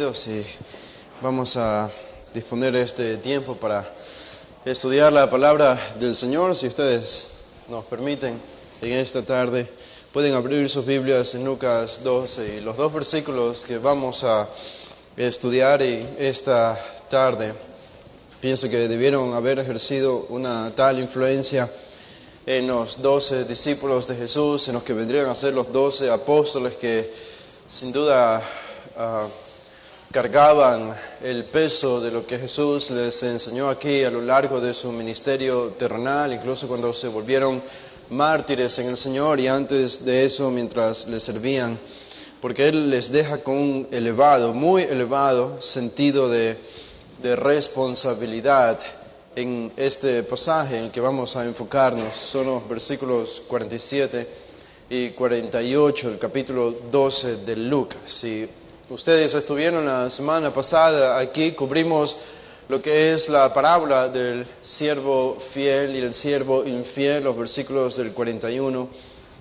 Y vamos a disponer este tiempo para estudiar la palabra del Señor. Si ustedes nos permiten, en esta tarde pueden abrir sus Biblias en Lucas 12 y los dos versículos que vamos a estudiar esta tarde. Pienso que debieron haber ejercido una tal influencia en los 12 discípulos de Jesús, en los que vendrían a ser los 12 apóstoles que sin duda cargaban el peso de lo que Jesús les enseñó aquí a lo largo de su ministerio terrenal, incluso cuando se volvieron mártires en el Señor y antes de eso mientras les servían, porque Él les deja con un elevado, muy elevado sentido de responsabilidad en este pasaje en el que vamos a enfocarnos. Son los versículos 47 y 48 del capítulo 12 de Lucas. Si ustedes estuvieron la semana pasada aquí, cubrimos lo que es la parábola del siervo fiel y el siervo infiel, los versículos del 41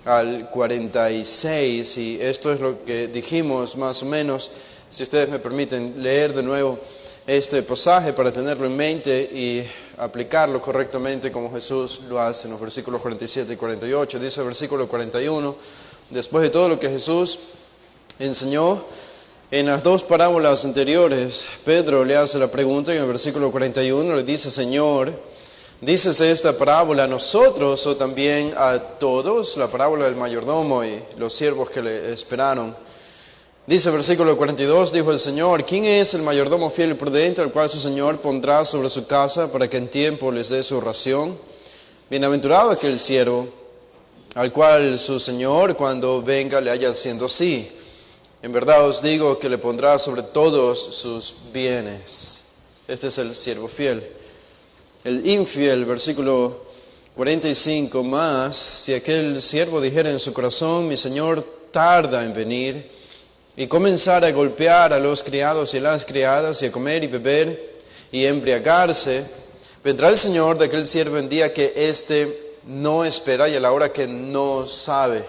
al 46, y esto es lo que dijimos más o menos. Si ustedes me permiten leer de nuevo este pasaje para tenerlo en mente y aplicarlo correctamente como Jesús lo hace en los versículos 47 y 48. Dice el versículo 41, después de todo lo que Jesús enseñó en las dos parábolas anteriores, Pedro le hace la pregunta en el versículo 41, le dice: Señor, ¿dices esta parábola a nosotros o también a todos? La parábola del mayordomo y los siervos que le esperaron. Dice el versículo 42, dijo el Señor: ¿Quién es el mayordomo fiel y prudente al cual su Señor pondrá sobre su casa para que en tiempo les dé su ración? Bienaventurado aquel siervo al cual su Señor cuando venga le haya haciendo así. En verdad os digo que le pondrá sobre todos sus bienes. Este es el siervo fiel. El infiel, versículo 45, más si aquel siervo dijera en su corazón: mi Señor tarda en venir, y comenzar a golpear a los criados y las criadas, y a comer y beber y embriagarse, vendrá el Señor de aquel siervo en día que éste no espera y a la hora que no sabe.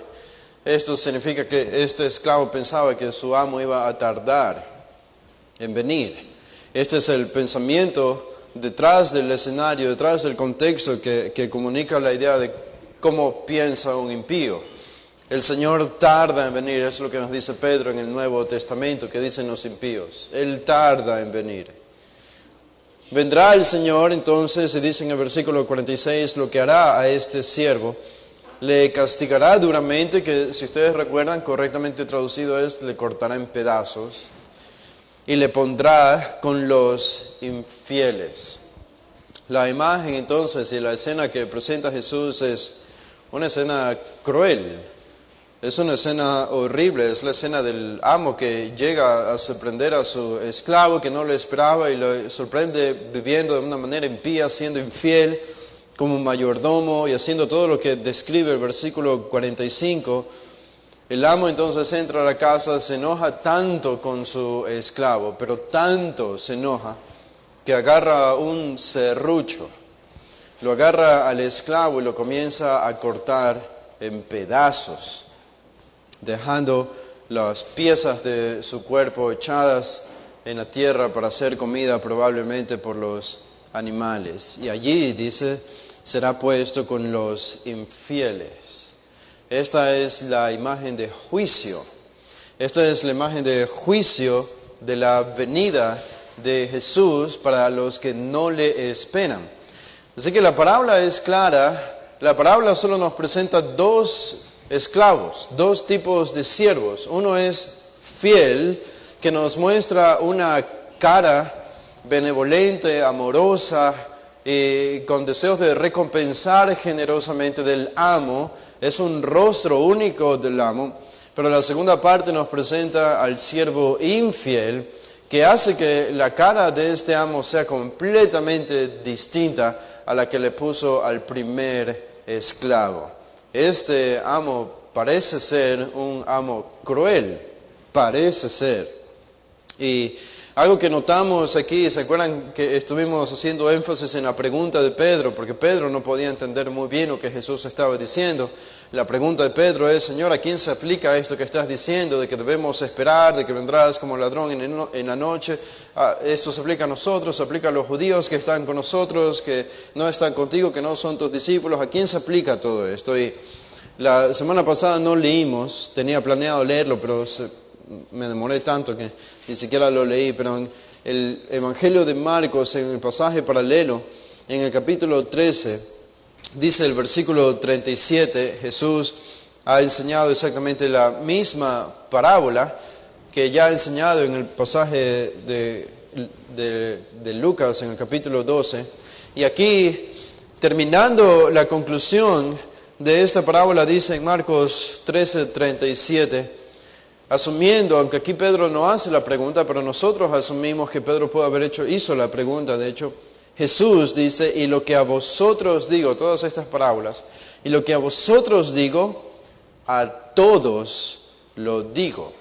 Esto significa que este esclavo pensaba que su amo iba a tardar en venir. Este es el pensamiento detrás del escenario, detrás del contexto que comunica la idea de cómo piensa un impío. El Señor tarda en venir, es lo que nos dice Pedro en el Nuevo Testamento, que dicen los impíos. Él tarda en venir. Vendrá el Señor, entonces, se dice en el versículo 46, lo que hará a este siervo. Le castigará duramente, que si ustedes recuerdan, correctamente traducido es: le cortará en pedazos, y le pondrá con los infieles. La imagen entonces y la escena que presenta Jesús es una escena cruel. Es una escena horrible, es la escena del amo que llega a sorprender a su esclavo que no le esperaba y lo sorprende viviendo de una manera impía, siendo infiel como mayordomo y haciendo todo lo que describe el versículo 45. El amo entonces entra a la casa, se enoja tanto con su esclavo, pero tanto se enoja que agarra un serrucho, lo agarra al esclavo y lo comienza a cortar en pedazos, dejando las piezas de su cuerpo echadas en la tierra para ser comida probablemente por los animales. Y allí, dice, será puesto con los infieles. Esta es la imagen de juicio. Esta es la imagen de juicio de la venida de Jesús para los que no le esperan. Así que la parábola es clara. La parábola solo nos presenta dos esclavos, dos tipos de siervos. Uno es fiel, que nos muestra una cara benevolente, amorosa, y con deseos de recompensar generosamente del amo. Es un rostro único del amo. Pero la segunda parte nos presenta al siervo infiel, que hace que la cara de este amo sea completamente distinta a la que le puso al primer esclavo. Este amo parece ser un amo cruel, parece ser. Y Algo que notamos aquí, ¿se acuerdan que estuvimos haciendo énfasis en la pregunta de Pedro? Porque Pedro no podía entender muy bien lo que Jesús estaba diciendo. La pregunta de Pedro es, Señor, ¿a quién se aplica esto que estás diciendo? De que debemos esperar, de que vendrás como ladrón en la noche. Esto se aplica a nosotros, se aplica a los judíos que están con nosotros, que no están contigo, que no son tus discípulos. ¿A quién se aplica todo esto? Y la semana pasada no leímos, tenía planeado leerlo, pero me demoré tanto que ni siquiera lo leí. Pero en el Evangelio de Marcos, en el pasaje paralelo, en el capítulo 13, dice el versículo 37, Jesús ha enseñado exactamente la misma parábola que ya ha enseñado en el pasaje de Lucas, en el capítulo 12. Y aquí, terminando la conclusión de esta parábola, dice en Marcos 13:37, asumiendo, aunque aquí Pedro no hace la pregunta, pero nosotros asumimos que Pedro hizo la pregunta, de hecho, Jesús dice, y lo que a vosotros digo, todas estas parábolas, y lo que a vosotros digo, a todos lo digo,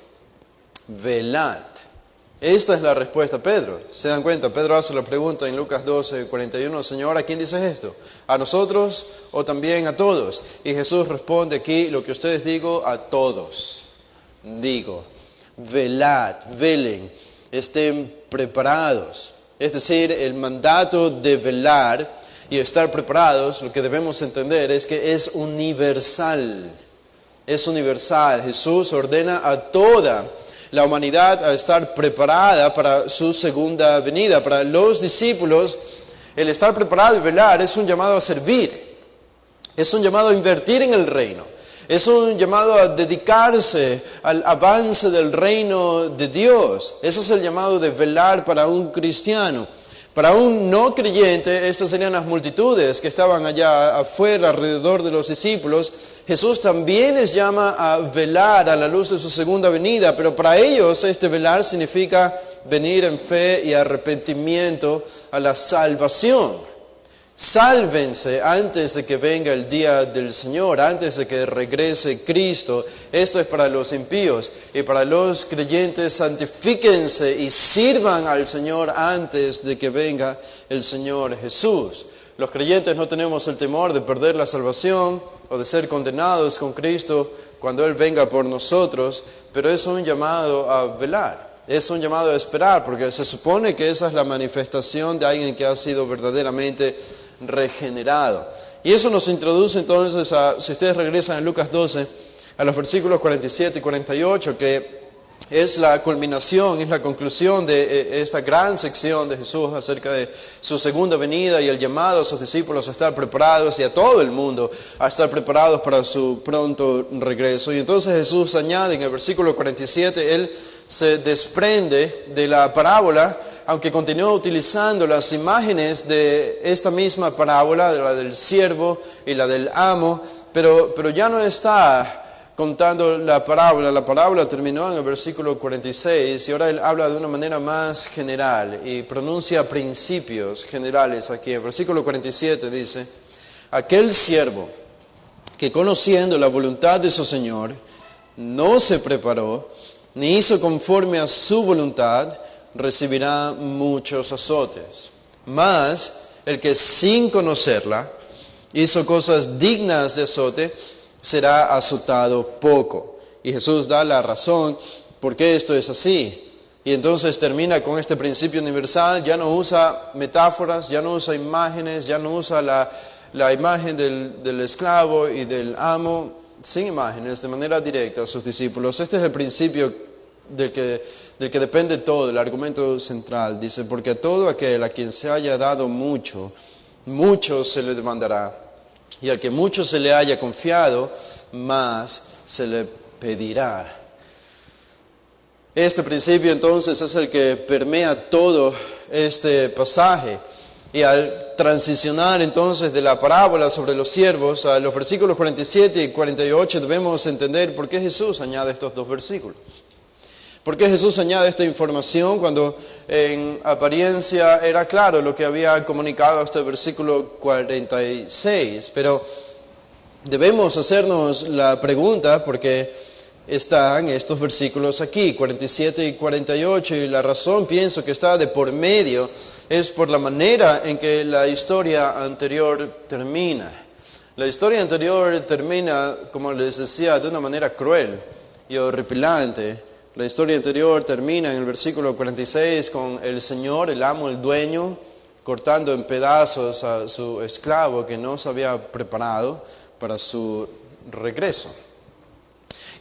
velad. Esta es la respuesta a Pedro. ¿Se dan cuenta? Pedro hace la pregunta en Lucas 12:41, Señor, ¿a quién dices esto? ¿A nosotros o también a todos? Y Jesús responde aquí, lo que ustedes digo, a todos digo, velad, velen, estén preparados. Es decir, el mandato de velar y estar preparados, lo que debemos entender es que es universal. Es universal. Jesús ordena a toda la humanidad a estar preparada para su segunda venida. Para los discípulos, el estar preparado y velar es un llamado a servir. Es un llamado a invertir en el reino. Es un llamado a dedicarse al avance del reino de Dios. Ese es el llamado de velar para un cristiano. Para un no creyente, estas serían las multitudes que estaban allá afuera, alrededor de los discípulos. Jesús también les llama a velar a la luz de su segunda venida, pero para ellos este velar significa venir en fe y arrepentimiento a la salvación. Sálvense antes de que venga el día del Señor, antes de que regrese Cristo. Esto es para los impíos. Y para los creyentes, santifíquense y sirvan al Señor antes de que venga el Señor Jesús. Los creyentes no tenemos el temor de perder la salvación o de ser condenados con Cristo cuando Él venga por nosotros, pero es un llamado a velar. Es un llamado a esperar, porque se supone que esa es la manifestación de alguien que ha sido verdaderamente regenerado. Y eso nos introduce entonces si ustedes regresan a Lucas 12, a los versículos 47 y 48, que es la culminación, es la conclusión de esta gran sección de Jesús acerca de su segunda venida y el llamado a sus discípulos a estar preparados y a todo el mundo a estar preparados para su pronto regreso. Y entonces Jesús añade en el versículo 47, Él se desprende de la parábola, aunque continúa utilizando las imágenes de esta misma parábola, de la del siervo y la del amo, pero ya no está contando la parábola terminó en el versículo 46 y ahora él habla de una manera más general y pronuncia principios generales aquí. En el versículo 47 dice, aquel siervo que conociendo la voluntad de su Señor no se preparó, ni hizo conforme a su voluntad, recibirá muchos azotes. Mas el que sin conocerla hizo cosas dignas de azote, será azotado poco. Y Jesús da la razón por qué esto es así. Y entonces termina con este principio universal, ya no usa metáforas, ya no usa imágenes, ya no usa la imagen del esclavo y del amo, sin imágenes, de manera directa a sus discípulos. Este es el principio del que depende todo, el argumento central. Dice, porque a todo aquel a quien se haya dado mucho, mucho se le demandará. Y al que mucho se le haya confiado, más se le pedirá. Este principio entonces es el que permea todo este pasaje. Y al transicionar entonces de la parábola sobre los siervos a los versículos 47 y 48 debemos entender por qué Jesús añade estos dos versículos. ¿Por qué Jesús añade esta información cuando en apariencia era claro lo que había comunicado hasta el versículo 46? Pero debemos hacernos la pregunta porque están estos versículos aquí, 47 y 48, y la razón pienso que está de por medio es por la manera en que la historia anterior termina. La historia anterior termina, como les decía, de una manera cruel y horripilante. La historia anterior termina en el versículo 46 con el Señor, el amo, el dueño, cortando en pedazos a su esclavo que no se había preparado para su regreso.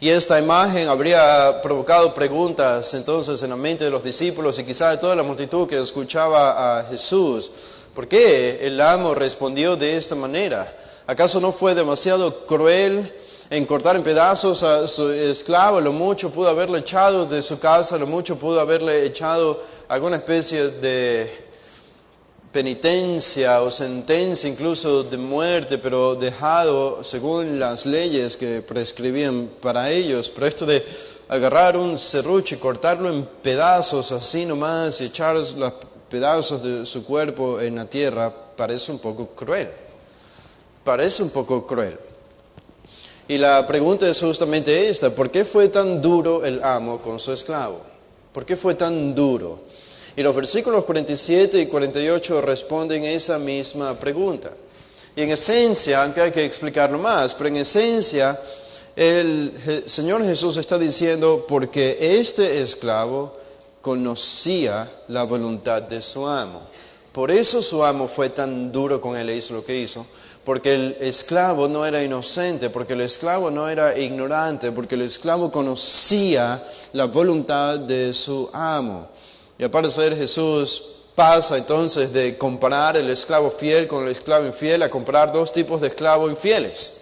Y esta imagen habría provocado preguntas entonces en la mente de los discípulos y quizá de toda la multitud que escuchaba a Jesús. ¿Por qué el amo respondió de esta manera? ¿Acaso no fue demasiado cruel en cortar en pedazos a su esclavo? Lo mucho pudo haberle echado de su casa, lo mucho pudo haberle echado alguna especie de penitencia o sentencia incluso de muerte, pero dejado según las leyes que prescribían para ellos. Pero esto de agarrar un serrucho y cortarlo en pedazos así nomás y echar los pedazos de su cuerpo en la tierra parece un poco cruel. Parece un poco cruel. Y la pregunta es justamente esta: ¿por qué fue tan duro el amo con su esclavo? ¿Por qué fue tan duro? Y los versículos 47 y 48 responden esa misma pregunta. Y en esencia, aunque hay que explicarlo más, pero en esencia el Señor Jesús está diciendo porque este esclavo conocía la voluntad de su amo. Por eso su amo fue tan duro con él e hizo lo que hizo. Porque el esclavo no era inocente, porque el esclavo no era ignorante, porque el esclavo conocía la voluntad de su amo. Y al parecer Jesús pasa entonces de comparar el esclavo fiel con el esclavo infiel a comparar dos tipos de esclavos infieles.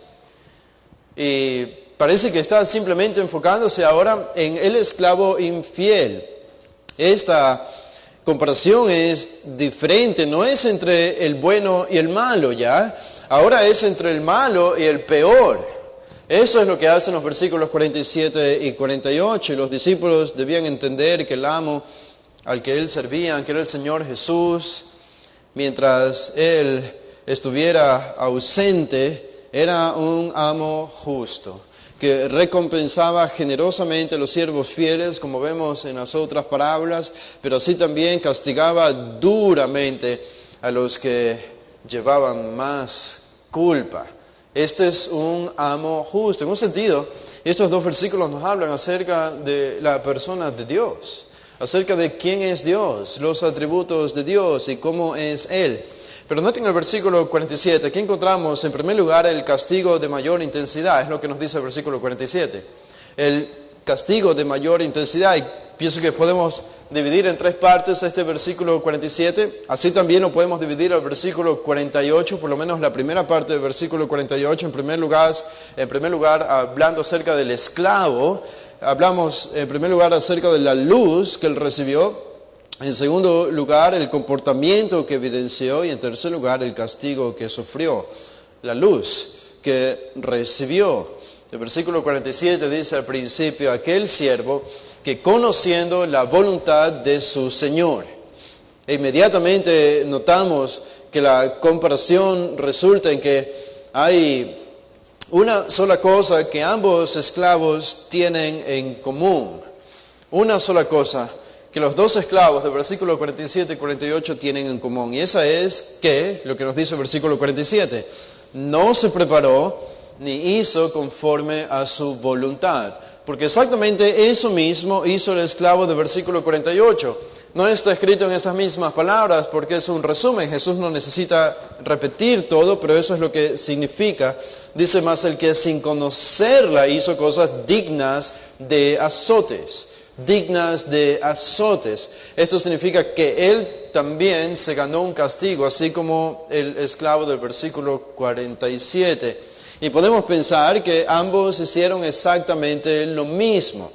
Y parece que está simplemente enfocándose ahora en el esclavo infiel. Esta comparación es diferente, no es entre el bueno y el malo ya, ahora es entre el malo y el peor. Eso es lo que hacen los versículos 47 y 48. Y los discípulos debían entender que el amo al que él servía, que era el Señor Jesús, mientras él estuviera ausente, era un amo justo, que recompensaba generosamente a los siervos fieles, como vemos en las otras parábolas, pero así también castigaba duramente a los que llevaban más culpa. Este es un amo justo. En un sentido, estos dos versículos nos hablan acerca de la persona de Dios, acerca de quién es Dios, los atributos de Dios y cómo es Él. Pero noten el versículo 47, aquí encontramos en primer lugar el castigo de mayor intensidad, es lo que nos dice el versículo 47. El castigo de mayor intensidad, y pienso que podemos dividir en tres partes este versículo 47, así también lo podemos dividir al versículo 48, por lo menos la primera parte del versículo 48, en primer lugar hablando acerca del esclavo. Hablamos en primer lugar acerca de la luz que él recibió, en segundo lugar el comportamiento que evidenció y en tercer lugar el castigo que sufrió. La luz que recibió. El versículo 47 dice al principio: aquel siervo que conociendo la voluntad de su Señor. E inmediatamente notamos que la comparación resulta en que hay una sola cosa que ambos esclavos tienen en común. Una sola cosa que los dos esclavos del versículo 47 y 48 tienen en común. Y esa es que, lo que nos dice el versículo 47, no se preparó ni hizo conforme a su voluntad. Porque exactamente eso mismo hizo el esclavo del versículo 48. No está escrito en esas mismas palabras porque es un resumen. Jesús no necesita repetir todo, pero eso es lo que significa. Dice más: el que sin conocerla hizo cosas dignas de azotes. Dignas de azotes. Esto significa que él también se ganó un castigo, así como el esclavo del versículo 47. Y podemos pensar que ambos hicieron exactamente lo mismo.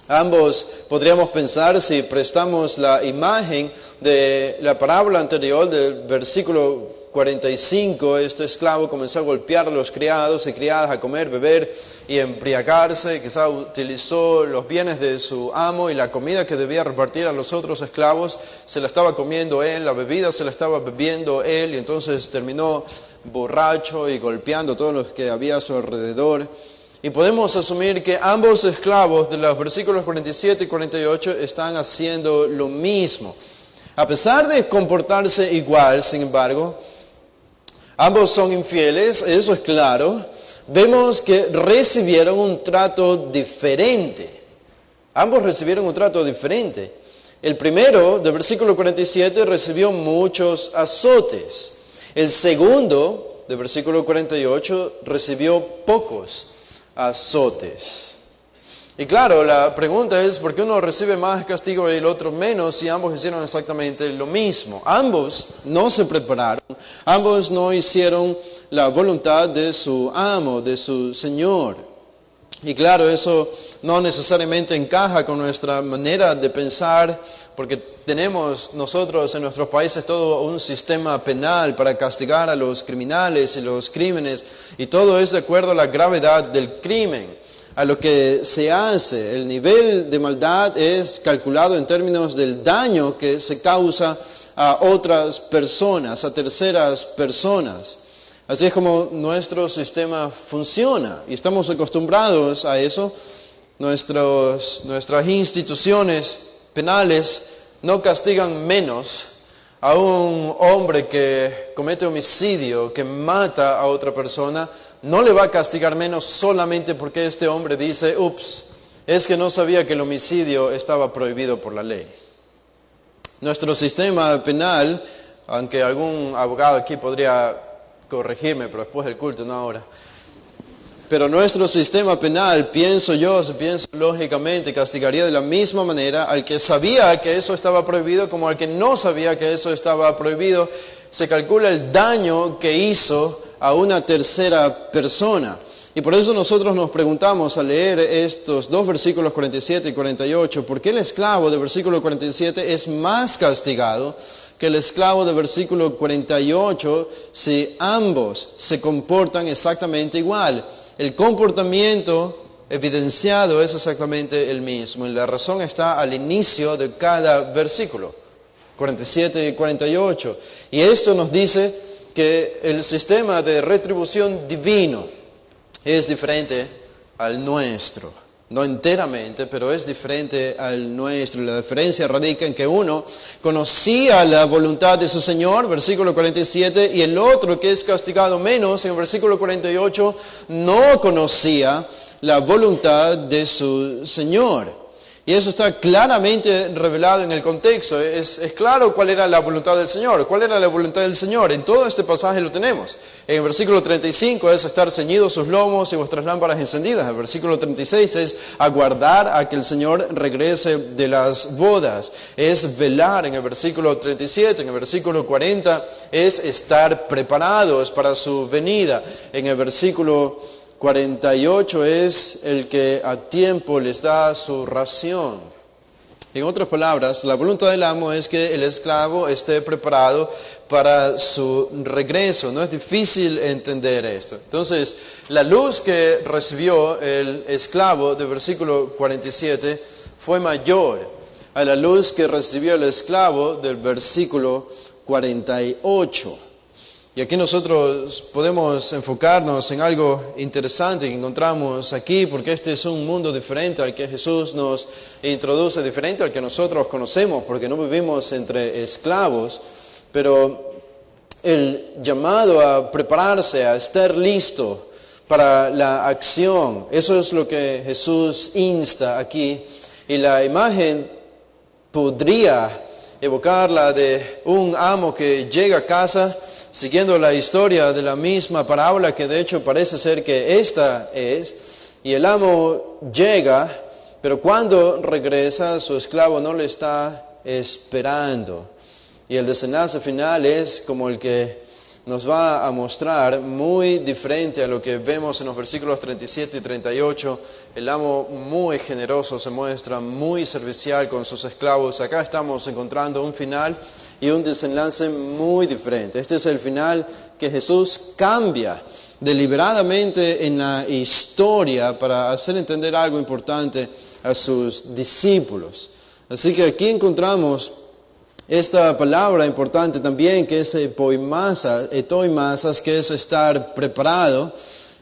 Ambos podríamos pensar, si prestamos la imagen de la parábola anterior del versículo 45, este esclavo comenzó a golpear a los criados y criadas, a comer, beber y embriagarse. Quizá utilizó los bienes de su amo y la comida que debía repartir a los otros esclavos se la estaba comiendo él, la bebida se la estaba bebiendo él, y entonces terminó borracho y golpeando a todos los que había a su alrededor. Y podemos asumir que ambos esclavos de los versículos 47 y 48 están haciendo lo mismo. A pesar de comportarse igual, sin embargo, ambos son infieles, eso es claro. Vemos que recibieron un trato diferente. Ambos recibieron un trato diferente. El primero, del versículo 47, recibió muchos azotes. El segundo, del versículo 48, recibió pocos azotes. Y claro, la pregunta es, ¿por qué uno recibe más castigo y el otro menos si ambos hicieron exactamente lo mismo? Ambos no se prepararon, ambos no hicieron la voluntad de su amo, de su Señor. Y claro, eso no necesariamente encaja con nuestra manera de pensar, porque tenemos nosotros en nuestros países todo un sistema penal para castigar a los criminales y los crímenes, y todo es de acuerdo a la gravedad del crimen, a lo que se hace. El nivel de maldad es calculado en términos del daño que se causa a otras personas, a terceras personas. Así es como nuestro sistema funciona y estamos acostumbrados a eso. Nuestras instituciones penales no castigan menos a un hombre que comete homicidio, que mata a otra persona. No le va a castigar menos solamente porque este hombre dice, ups, es que no sabía que el homicidio estaba prohibido por la ley. Nuestro sistema penal, aunque algún abogado aquí podría corregirme, pero después del culto, no ahora. Pero nuestro sistema penal, pienso lógicamente, castigaría de la misma manera al que sabía que eso estaba prohibido como al que no sabía que eso estaba prohibido. Se calcula el daño que hizo a una tercera persona. Y por eso nosotros nos preguntamos al leer estos dos versículos 47 y 48, ¿por qué el esclavo del versículo 47 es más castigado que el esclavo del versículo 48 si ambos se comportan exactamente igual? El comportamiento evidenciado es exactamente el mismo, y la razón está al inicio de cada versículo, 47 y 48. Y esto nos dice que el sistema de retribución divino es diferente al nuestro. No enteramente, pero es diferente al nuestro. La diferencia radica en que uno conocía la voluntad de su Señor, versículo 47, y el otro, que es castigado menos, en el versículo 48, no conocía la voluntad de su Señor. Y eso está claramente revelado en el contexto. Es claro cuál era la voluntad del Señor. ¿Cuál era la voluntad del Señor? En todo este pasaje lo tenemos. En el versículo 35 es estar ceñidos sus lomos y vuestras lámparas encendidas. El versículo 36 es aguardar a que el Señor regrese de las bodas. Es velar en el versículo 37. En el versículo 40 es estar preparados para su venida. En el versículo 48 es el que a tiempo les da su ración. En otras palabras, la voluntad del amo es que el esclavo esté preparado para su regreso. No es difícil entender esto. Entonces, la luz que recibió el esclavo del versículo 47 fue mayor a la luz que recibió el esclavo del versículo 48. Y aquí nosotros podemos enfocarnos en algo interesante que encontramos aquí, porque este es un mundo diferente al que Jesús nos introduce, diferente al que nosotros conocemos, porque no vivimos entre esclavos, pero el llamado a prepararse, a estar listo para la acción, eso es lo que Jesús insta aquí. Y la imagen podría evocar la de un amo que llega a casa, siguiendo la historia de la misma parábola, que de hecho parece ser que esta es, y el amo llega, pero cuando regresa su esclavo no le está esperando. Y el desenlace final es como el que nos va a mostrar, muy diferente a lo que vemos en los versículos 37 y 38. El amo muy generoso se muestra, muy servicial con sus esclavos. Acá estamos encontrando un final y un desenlace muy diferente. Este es el final que Jesús cambia deliberadamente en la historia para hacer entender algo importante a sus discípulos. Así que aquí encontramos esta palabra importante también, que es etoimasas, que es estar preparado.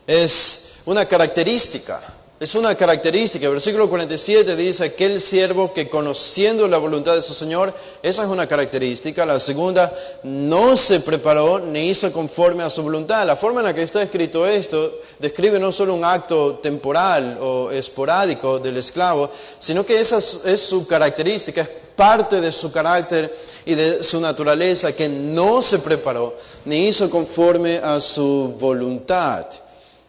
Es una característica. Es una característica. El versículo 47 dice, aquel siervo que conociendo la voluntad de su Señor, esa es una característica. La segunda, no se preparó ni hizo conforme a su voluntad. La forma en la que está escrito esto describe no solo un acto temporal o esporádico del esclavo, sino que esa es su característica, es parte de su carácter y de su naturaleza, que no se preparó ni hizo conforme a su voluntad.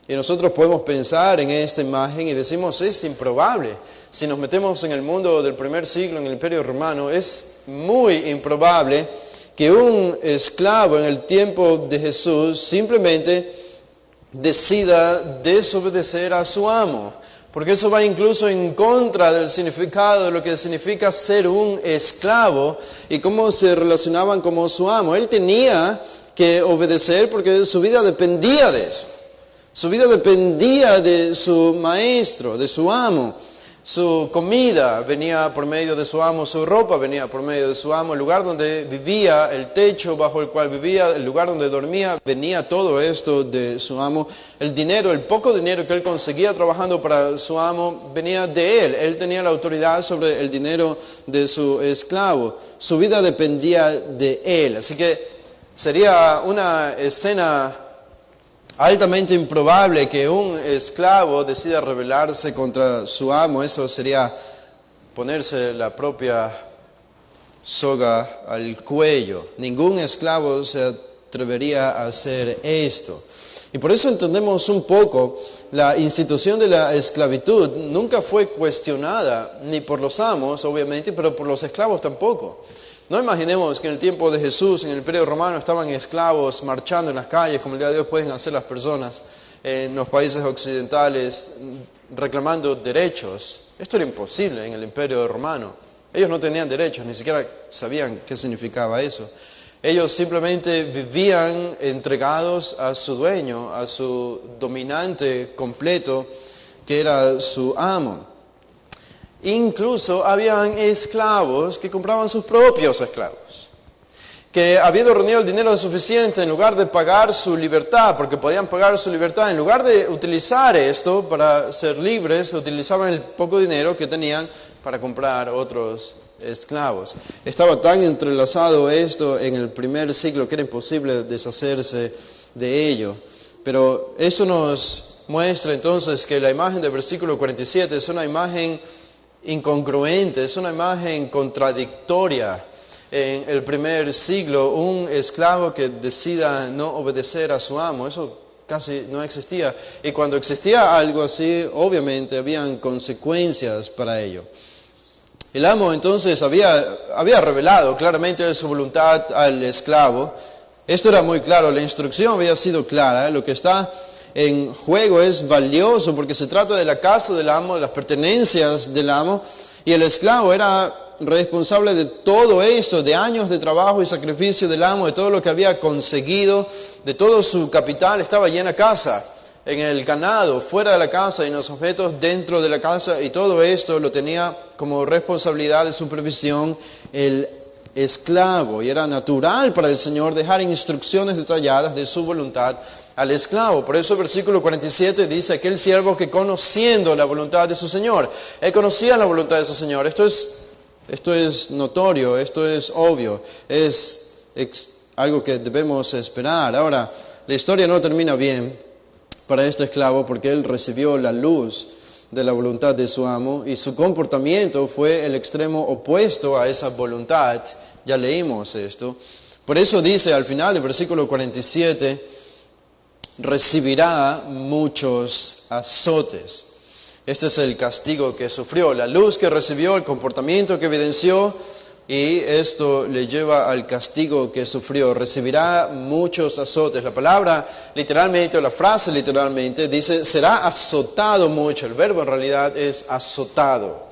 Y nosotros podemos pensar en esta imagen y decimos, es improbable. Si nos metemos en el mundo del primer siglo, en el Imperio Romano, es muy improbable que un esclavo en el tiempo de Jesús simplemente decida desobedecer a su amo. Porque eso va incluso en contra del significado de lo que significa ser un esclavo y cómo se relacionaban como su amo. Él tenía que obedecer porque su vida dependía de eso. Su vida dependía de su maestro, de su amo. Su comida venía por medio de su amo, su ropa venía por medio de su amo, el lugar donde vivía, el techo bajo el cual vivía, el lugar donde dormía, venía todo esto de su amo. El dinero, el poco dinero que él conseguía trabajando para su amo, venía de él. Él tenía la autoridad sobre el dinero de su esclavo. Su vida dependía de él. Así que sería una escena altamente improbable que un esclavo decida rebelarse contra su amo. Eso sería ponerse la propia soga al cuello. Ningún esclavo se atrevería a hacer esto. Y por eso entendemos un poco, la institución de la esclavitud nunca fue cuestionada, ni por los amos, obviamente, pero por los esclavos tampoco. No imaginemos que en el tiempo de Jesús, en el Imperio Romano, estaban esclavos marchando en las calles, como el día de hoy pueden hacer las personas en los países occidentales, reclamando derechos. Esto era imposible en el Imperio Romano. Ellos no tenían derechos, ni siquiera sabían qué significaba eso. Ellos simplemente vivían entregados a su dueño, a su dominante completo, que era su amo. Incluso habían esclavos que compraban sus propios esclavos, que habiendo reunido el dinero suficiente, en lugar de pagar su libertad, porque podían pagar su libertad, en lugar de utilizar esto para ser libres, utilizaban el poco dinero que tenían para comprar otros esclavos. Estaba tan entrelazado esto en el primer siglo que era imposible deshacerse de ello. Pero eso nos muestra entonces que la imagen del versículo 47 es una imagen incongruente, es una imagen contradictoria. En el primer siglo, un esclavo que decida no obedecer a su amo, eso casi no existía. Y cuando existía algo así, obviamente habían consecuencias para ello. El amo entonces había revelado claramente su voluntad al esclavo. Esto era muy claro, la instrucción había sido clara. Lo que está en juego es valioso porque se trata de la casa del amo, de las pertenencias del amo, y el esclavo era responsable de todo esto, de años de trabajo y sacrificio del amo, de todo lo que había conseguido, de todo su capital. Estaba allí en la casa, en el ganado, fuera de la casa, y en los objetos dentro de la casa, y todo esto lo tenía como responsabilidad de supervisión el esclavo, y era natural para el Señor dejar instrucciones detalladas de su voluntad al esclavo. Por eso el versículo 47 dice, aquel siervo que conociendo la voluntad de su Señor, él conocía la voluntad de su Señor. Esto es notorio, esto es obvio, es algo que debemos esperar. Ahora, la historia no termina bien para este esclavo porque él recibió la luz de la voluntad de su amo y su comportamiento fue el extremo opuesto a esa voluntad. Ya leímos esto. Por eso dice al final del versículo 47, recibirá muchos azotes. Este es el castigo que sufrió, la luz que recibió, el comportamiento que evidenció, y esto le lleva al castigo que sufrió. Recibirá muchos azotes. La palabra literalmente, o la frase literalmente, dice, será azotado mucho. El verbo en realidad es azotado.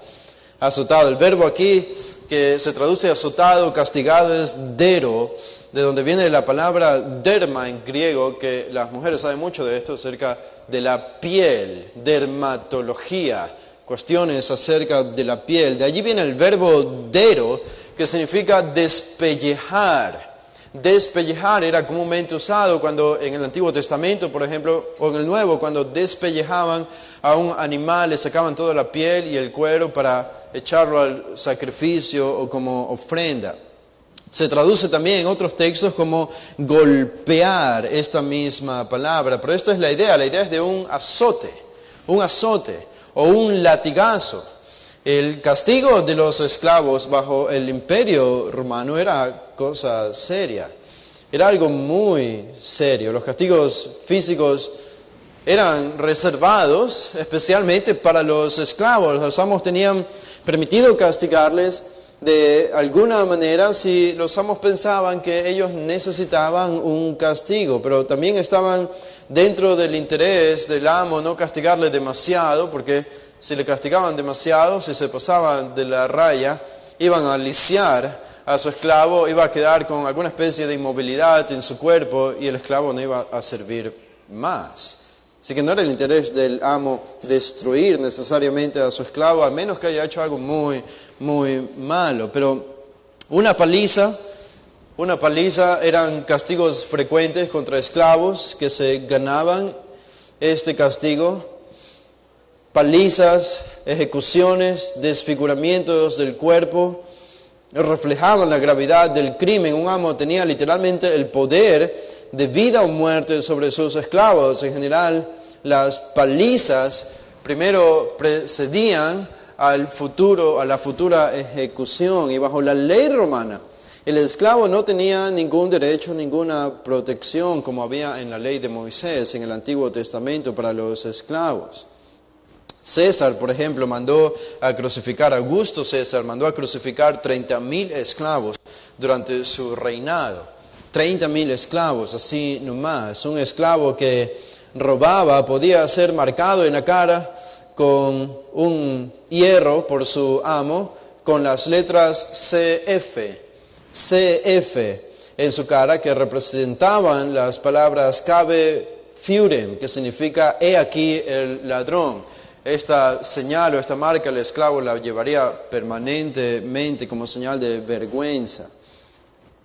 Azotado. El verbo aquí que se traduce azotado, castigado, es dero, de donde viene la palabra derma en griego, que las mujeres saben mucho de esto, acerca de la piel, dermatología, cuestiones acerca de la piel. De allí viene el verbo dero, que significa despellejar, Despellejar era comúnmente usado cuando en el Antiguo Testamento, por ejemplo, o en el Nuevo, cuando despellejaban a un animal, le sacaban toda la piel y el cuero para echarlo al sacrificio o como ofrenda. Se traduce también en otros textos como golpear, esta misma palabra, pero esta es la idea es de un azote o un latigazo. El castigo de los esclavos bajo el Imperio Romano era cosa seria, era algo muy serio. Los castigos físicos eran reservados especialmente para los esclavos. Los amos tenían permitido castigarles de alguna manera si los amos pensaban que ellos necesitaban un castigo, pero también estaban dentro del interés del amo no castigarles demasiado, porque si le castigaban demasiado, si se pasaban de la raya, iban a lisiar a su esclavo, iba a quedar con alguna especie de inmovilidad en su cuerpo y el esclavo no iba a servir más. Así que no era el interés del amo destruir necesariamente a su esclavo, a menos que haya hecho algo muy, muy malo. Pero una paliza eran castigos frecuentes contra esclavos que se ganaban este castigo. Palizas, ejecuciones, desfiguramientos del cuerpo reflejaban la gravedad del crimen. Un amo tenía literalmente el poder de vida o muerte sobre sus esclavos. En general, las palizas primero precedían a la futura ejecución, y bajo la ley romana, el esclavo no tenía ningún derecho, ninguna protección como había en la ley de Moisés en el Antiguo Testamento para los esclavos. César, por ejemplo, Augusto César mandó a crucificar 30,000 esclavos durante su reinado. 30,000 esclavos, así nomás. Un esclavo que robaba podía ser marcado en la cara con un hierro por su amo, con las letras CF en su cara, que representaban las palabras Cave Fiurem, que significa he aquí el ladrón. Esta señal o esta marca el esclavo la llevaría permanentemente como señal de vergüenza.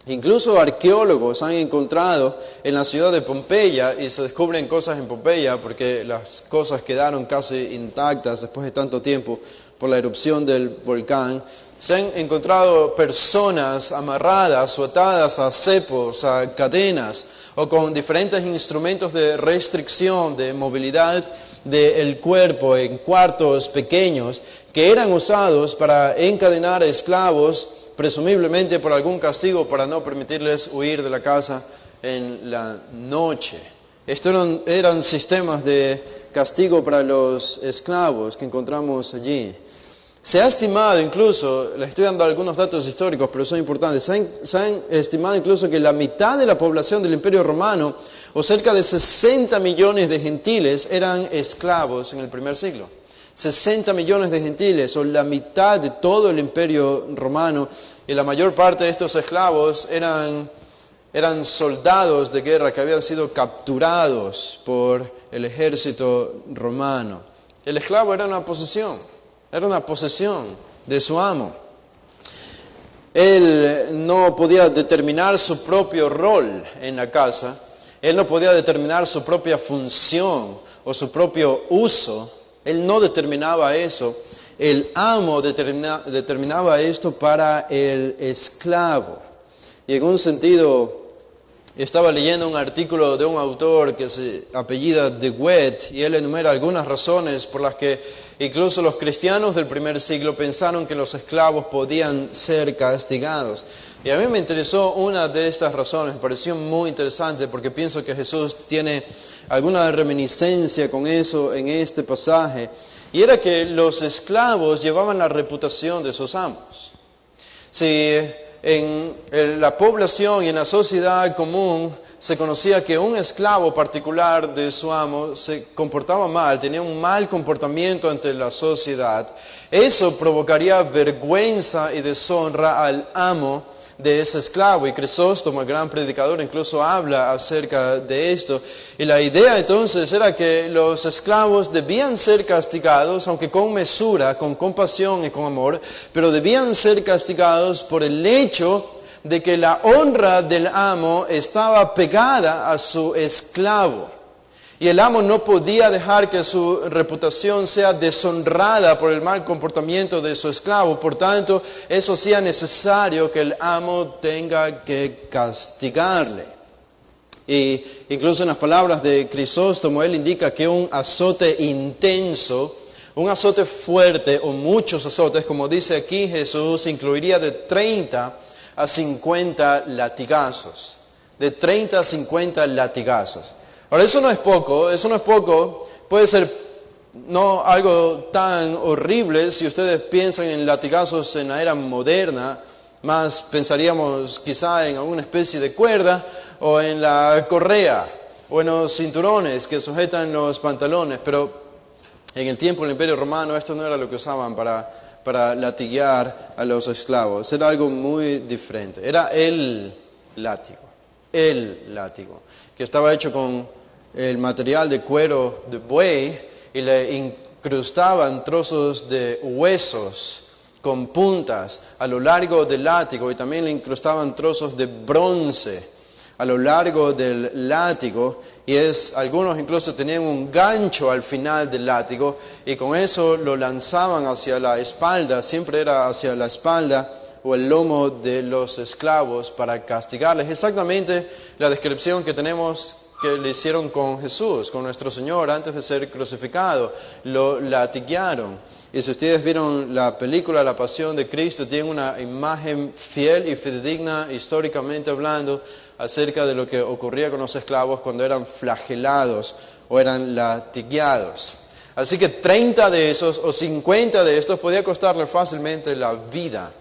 Incluso arqueólogos han encontrado en la ciudad de Pompeya, y se descubren cosas en Pompeya porque las cosas quedaron casi intactas después de tanto tiempo por la erupción del volcán. Se han encontrado personas amarradas o atadas a cepos, a cadenas, o con diferentes instrumentos de restricción, de movilidad del cuerpo en cuartos pequeños que eran usados para encadenar a esclavos, presumiblemente por algún castigo, para no permitirles huir de la casa en la noche. Estos eran sistemas de castigo para los esclavos que encontramos allí. Se ha estimado incluso, les estoy dando algunos datos históricos, pero son importantes, se han estimado incluso que la mitad de la población del Imperio Romano, o cerca de 60 millones de gentiles, eran esclavos en el primer siglo. 60 millones de gentiles, o la mitad de todo el Imperio Romano, y la mayor parte de estos esclavos eran soldados de guerra que habían sido capturados por el ejército romano. El esclavo era una posesión de su amo. Él no podía determinar su propio rol en la casa, él no podía determinar su propia función o su propio uso, él no determinaba eso. El amo determinaba esto para el esclavo. Y en un sentido, estaba leyendo un artículo de un autor que se apellida De Wet, y él enumera algunas razones por las que incluso los cristianos del primer siglo pensaron que los esclavos podían ser castigados. Y a mí me interesó una de estas razones, me pareció muy interesante porque pienso que Jesús tiene alguna reminiscencia con eso en este pasaje. Y era que los esclavos llevaban la reputación de sus amos. Si en la población y en la sociedad común se conocía que un esclavo particular de su amo se comportaba mal, tenía un mal comportamiento ante la sociedad, eso provocaría vergüenza y deshonra al amo de ese esclavo. Y Crisóstomo, el gran predicador, incluso habla acerca de esto. Y la idea entonces era que los esclavos debían ser castigados, aunque con mesura, con compasión y con amor, pero debían ser castigados por el hecho de que la honra del amo estaba pegada a su esclavo. Y el amo no podía dejar que su reputación sea deshonrada por el mal comportamiento de su esclavo. Por tanto, eso hacía necesario que el amo tenga que castigarle. Y incluso en las palabras de Crisóstomo, él indica que un azote intenso, un azote fuerte o muchos azotes, como dice aquí Jesús, incluiría de 30 a 50 latigazos. De 30 a 50 latigazos. Ahora, eso no es poco, puede ser no algo tan horrible si ustedes piensan en latigazos en la era moderna, más pensaríamos quizá en alguna especie de cuerda o en la correa o en los cinturones que sujetan los pantalones, pero en el tiempo del Imperio Romano esto no era lo que usaban para latiguear a los esclavos, era algo muy diferente, era el látigo, que estaba hecho con el material de cuero de buey y le incrustaban trozos de huesos con puntas a lo largo del látigo y también le incrustaban trozos de bronce a lo largo del látigo y algunos incluso tenían un gancho al final del látigo y con eso lo lanzaban hacia la espalda, siempre era hacia la espalda o el lomo de los esclavos para castigarles. Exactamente la descripción que tenemos que le hicieron con Jesús, con nuestro Señor antes de ser crucificado. Lo latiguearon. Y si ustedes vieron la película La Pasión de Cristo, tiene una imagen fiel y fidedigna históricamente hablando acerca de lo que ocurría con los esclavos cuando eran flagelados o eran latigueados. Así que 30 de esos o 50 de estos podía costarle fácilmente la vida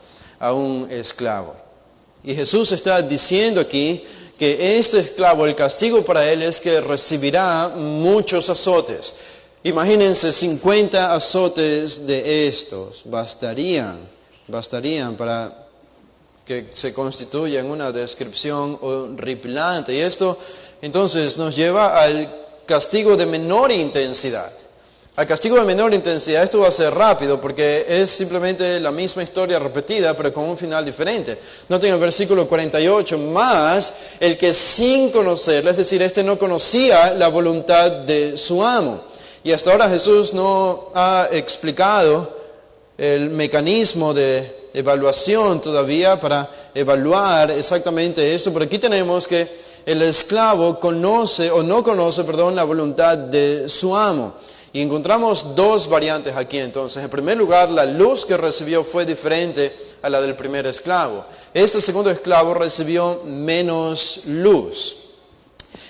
a un esclavo. Y Jesús está diciendo aquí que este esclavo, el castigo para él es que recibirá muchos azotes. Imagínense 50 azotes de estos, bastarían para que se constituya en una descripción horripilante. Y esto entonces nos lleva al castigo de menor intensidad. Al castigo de menor intensidad, esto va a ser rápido porque es simplemente la misma historia repetida, pero con un final diferente. Noten el versículo 48, más el que sin conocerle, es decir, este no conocía la voluntad de su amo. Y hasta ahora Jesús no ha explicado el mecanismo de evaluación todavía para evaluar exactamente esto, pero aquí tenemos que el esclavo conoce o no conoce, la voluntad de su amo. Y encontramos dos variantes aquí entonces. En primer lugar, la luz que recibió fue diferente a la del primer esclavo. Este segundo esclavo recibió menos luz.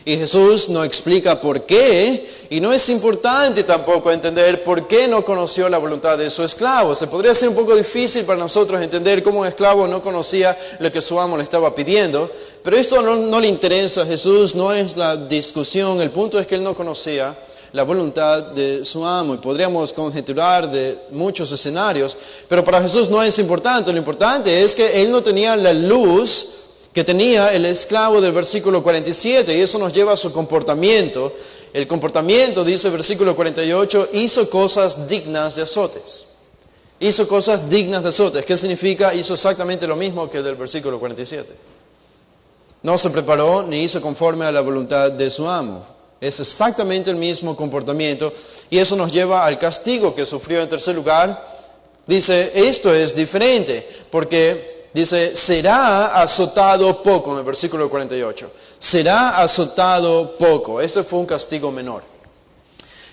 Y Jesús no explica por qué, y no es importante tampoco entender por qué no conoció la voluntad de su esclavo. Se podría ser un poco difícil para nosotros entender cómo un esclavo no conocía lo que su amo le estaba pidiendo, pero esto no le interesa a Jesús, no es la discusión, el punto es que él no conocía la voluntad de su amo. Y podríamos conjeturar de muchos escenarios, pero para Jesús no es importante. Lo importante es que él no tenía la luz que tenía el esclavo del versículo 47, y eso nos lleva a su comportamiento. El comportamiento, dice el versículo 48, hizo cosas dignas de azotes. Hizo cosas dignas de azotes. ¿Qué significa? Hizo exactamente lo mismo que el del versículo 47. No se preparó ni hizo conforme a la voluntad de su amo. Es exactamente el mismo comportamiento y eso nos lleva al castigo que sufrió en tercer lugar. Dice, esto es diferente porque dice, será azotado poco en el versículo 48. Será azotado poco. Este fue un castigo menor.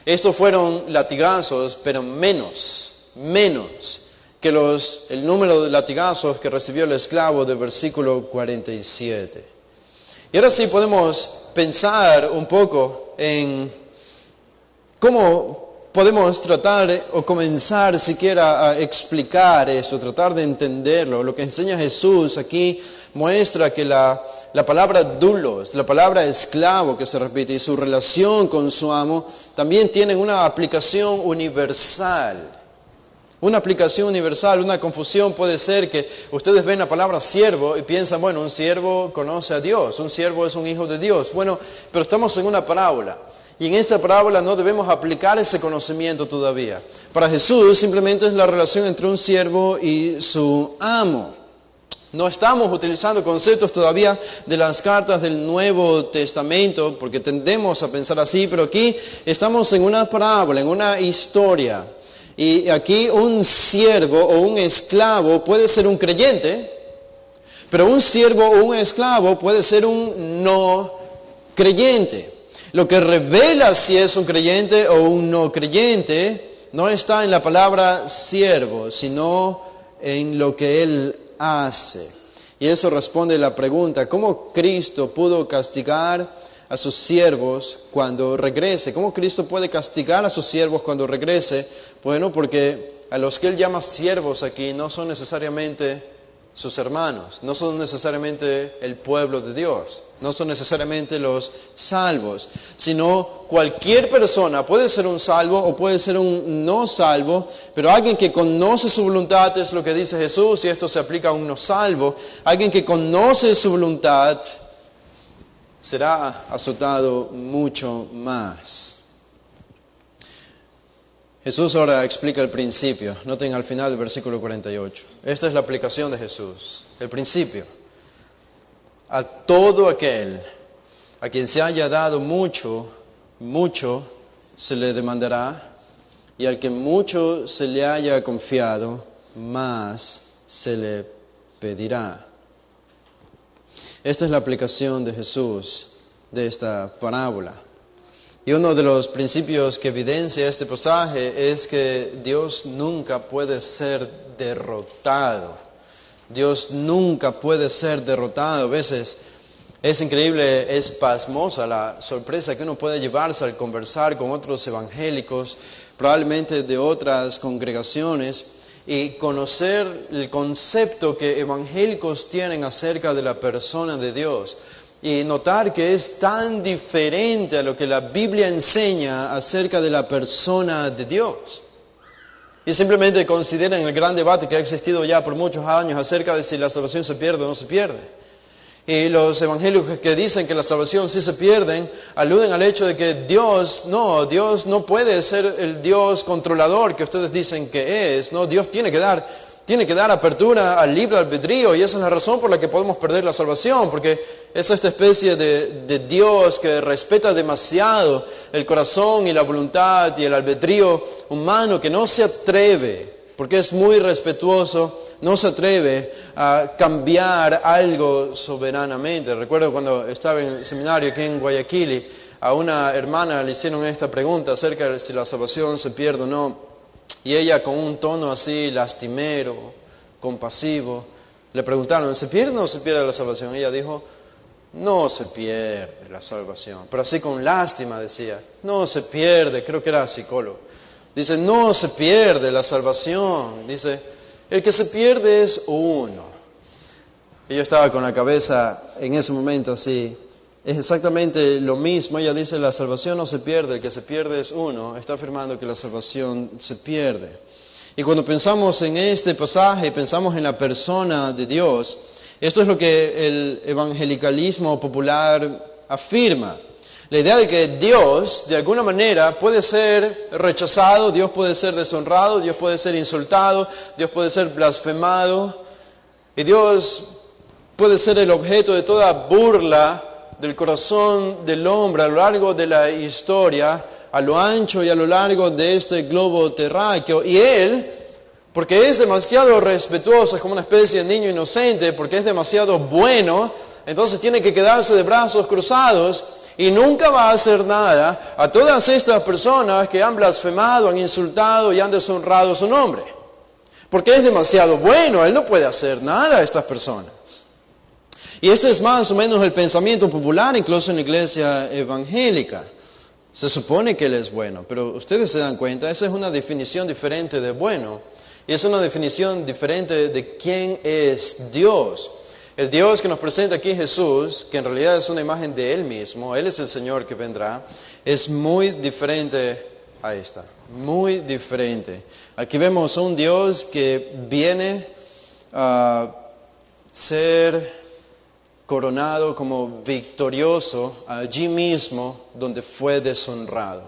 Estos fueron latigazos, pero menos que el número de latigazos que recibió el esclavo del versículo 47. Y ahora sí podemos pensar un poco en cómo podemos tratar o comenzar siquiera a explicar esto, tratar de entenderlo. Lo que enseña Jesús aquí muestra que la palabra doulos, la palabra esclavo que se repite y su relación con su amo también tienen una aplicación universal. Una aplicación universal, una confusión puede ser que ustedes ven la palabra siervo y piensan, bueno, un siervo conoce a Dios, un siervo es un hijo de Dios. Bueno, pero estamos en una parábola y en esta parábola no debemos aplicar ese conocimiento todavía. Para Jesús simplemente es la relación entre un siervo y su amo. No estamos utilizando conceptos todavía de las cartas del Nuevo Testamento, porque tendemos a pensar así, pero aquí estamos en una parábola, en una historia. Y aquí un siervo o un esclavo puede ser un creyente, pero un siervo o un esclavo puede ser un no creyente. Lo que revela si es un creyente o un no creyente no está en la palabra siervo, sino en lo que él hace. Y eso responde a la pregunta, ¿cómo Cristo pudo castigar a sus siervos cuando regrese? ¿Cómo Cristo puede castigar a sus siervos cuando regrese? Bueno, porque a los que él llama siervos aquí no son necesariamente sus hermanos, no son necesariamente el pueblo de Dios, no son necesariamente los salvos, sino cualquier persona, puede ser un salvo o puede ser un no salvo, pero alguien que conoce su voluntad, es lo que dice Jesús, y esto se aplica a un no salvo, alguien que conoce su voluntad será azotado mucho más. Jesús ahora explica el principio. Noten al final del versículo 48. Esta es la aplicación de Jesús. El principio. A todo aquel a quien se haya dado mucho, mucho se le demandará. Y al que mucho se le haya confiado, más se le pedirá. Esta es la aplicación de Jesús de esta parábola. Y uno de los principios que evidencia este pasaje es que Dios nunca puede ser derrotado. Dios nunca puede ser derrotado. A veces es increíble, es pasmosa la sorpresa que uno puede llevarse al conversar con otros evangélicos, probablemente de otras congregaciones, y conocer el concepto que evangélicos tienen acerca de la persona de Dios. Y notar que es tan diferente a lo que la Biblia enseña acerca de la persona de Dios. Y simplemente consideran el gran debate que ha existido ya por muchos años acerca de si la salvación se pierde o no se pierde. Y los evangélicos que dicen que la salvación sí se pierde, aluden al hecho de que Dios no puede ser el Dios controlador que ustedes dicen que es. No, Dios tiene que dar apertura al libre albedrío, y esa es la razón por la que podemos perder la salvación, porque es esta especie de Dios que respeta demasiado el corazón y la voluntad y el albedrío humano, que no se atreve, porque es muy respetuoso, no se atreve a cambiar algo soberanamente. Recuerdo cuando estaba en el seminario aquí en Guayaquil, a una hermana le hicieron esta pregunta acerca de si la salvación se pierde o no. Y ella, con un tono así lastimero, compasivo, le preguntaron, ¿se pierde o no se pierde la salvación? Y ella dijo, no se pierde la salvación. Pero así con lástima decía, no se pierde, creo que era psicólogo. Dice, no se pierde la salvación. Dice, el que se pierde es uno. Y yo estaba con la cabeza en ese momento así. Es exactamente lo mismo. Ella dice, la salvación no se pierde, el que se pierde es uno. Está afirmando que la salvación se pierde. Y cuando pensamos en este pasaje, pensamos en la persona de Dios, esto es lo que el evangelicalismo popular afirma. La idea de que Dios, de alguna manera, puede ser rechazado, Dios puede ser deshonrado, Dios puede ser insultado, Dios puede ser blasfemado, y Dios puede ser el objeto de toda burla del corazón del hombre a lo largo de la historia, a lo ancho y a lo largo de este globo terráqueo. Y Él, porque es demasiado respetuoso, es como una especie de niño inocente, porque es demasiado bueno, entonces tiene que quedarse de brazos cruzados y nunca va a hacer nada a todas estas personas que han blasfemado, han insultado y han deshonrado su nombre. Porque es demasiado bueno, Él no puede hacer nada a estas personas. Y este es más o menos el pensamiento popular, incluso en la iglesia evangélica. Se supone que Él es bueno, pero ustedes se dan cuenta, esa es una definición diferente de bueno. Y es una definición diferente de quién es Dios. El Dios que nos presenta aquí Jesús, que en realidad es una imagen de Él mismo, Él es el Señor que vendrá, es muy diferente a esta, muy diferente. Aquí vemos un Dios que viene a ser coronado como victorioso allí mismo donde fue deshonrado.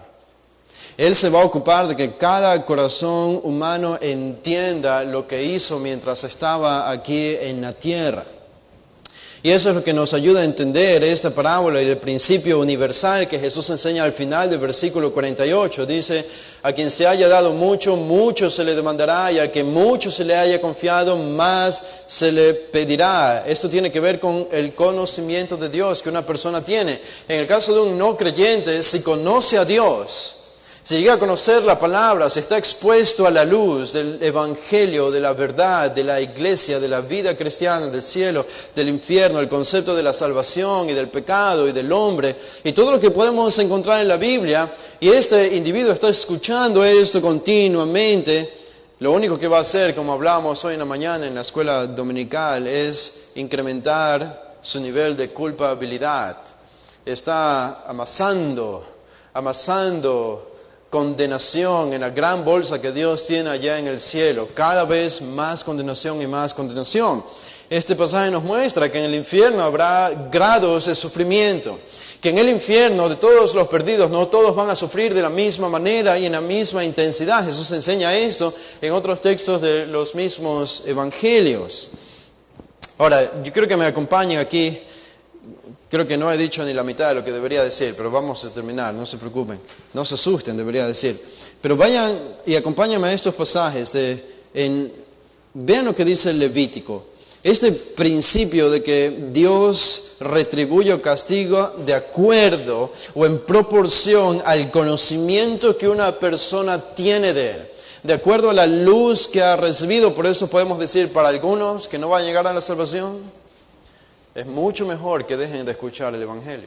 Él se va a ocupar de que cada corazón humano entienda lo que hizo mientras estaba aquí en la tierra. Y eso es lo que nos ayuda a entender esta parábola y el principio universal que Jesús enseña al final del versículo 48. Dice, a quien se haya dado mucho, mucho se le demandará, y al que mucho se le haya confiado, más se le pedirá. Esto tiene que ver con el conocimiento de Dios que una persona tiene. En el caso de un no creyente, si conoce a Dios, si llega a conocer la palabra, si está expuesto a la luz del evangelio, de la verdad, de la iglesia, de la vida cristiana, del cielo, del infierno, el concepto de la salvación y del pecado y del hombre, y todo lo que podemos encontrar en la Biblia, y este individuo está escuchando esto continuamente, lo único que va a hacer, como hablábamos hoy en la mañana en la escuela dominical, es incrementar su nivel de culpabilidad. Está amasando condenación en la gran bolsa que Dios tiene allá en el cielo. Cada vez más condenación y más condenación. Este pasaje nos muestra que en el infierno habrá grados de sufrimiento. Que en el infierno de todos los perdidos, no todos van a sufrir de la misma manera y en la misma intensidad. Jesús enseña esto en otros textos de los mismos evangelios. Ahora, yo quiero que me acompañen aquí. Creo que no he dicho ni la mitad de lo que debería decir, pero vamos a terminar, no se preocupen. No se asusten, debería decir. Pero vayan y acompáñenme a estos pasajes. Vean lo que dice el Levítico. Este principio de que Dios retribuye o castiga de acuerdo o en proporción al conocimiento que una persona tiene de Él. De acuerdo a la luz que ha recibido. Por eso podemos decir para algunos que no van a llegar a la salvación, es mucho mejor que dejen de escuchar el evangelio.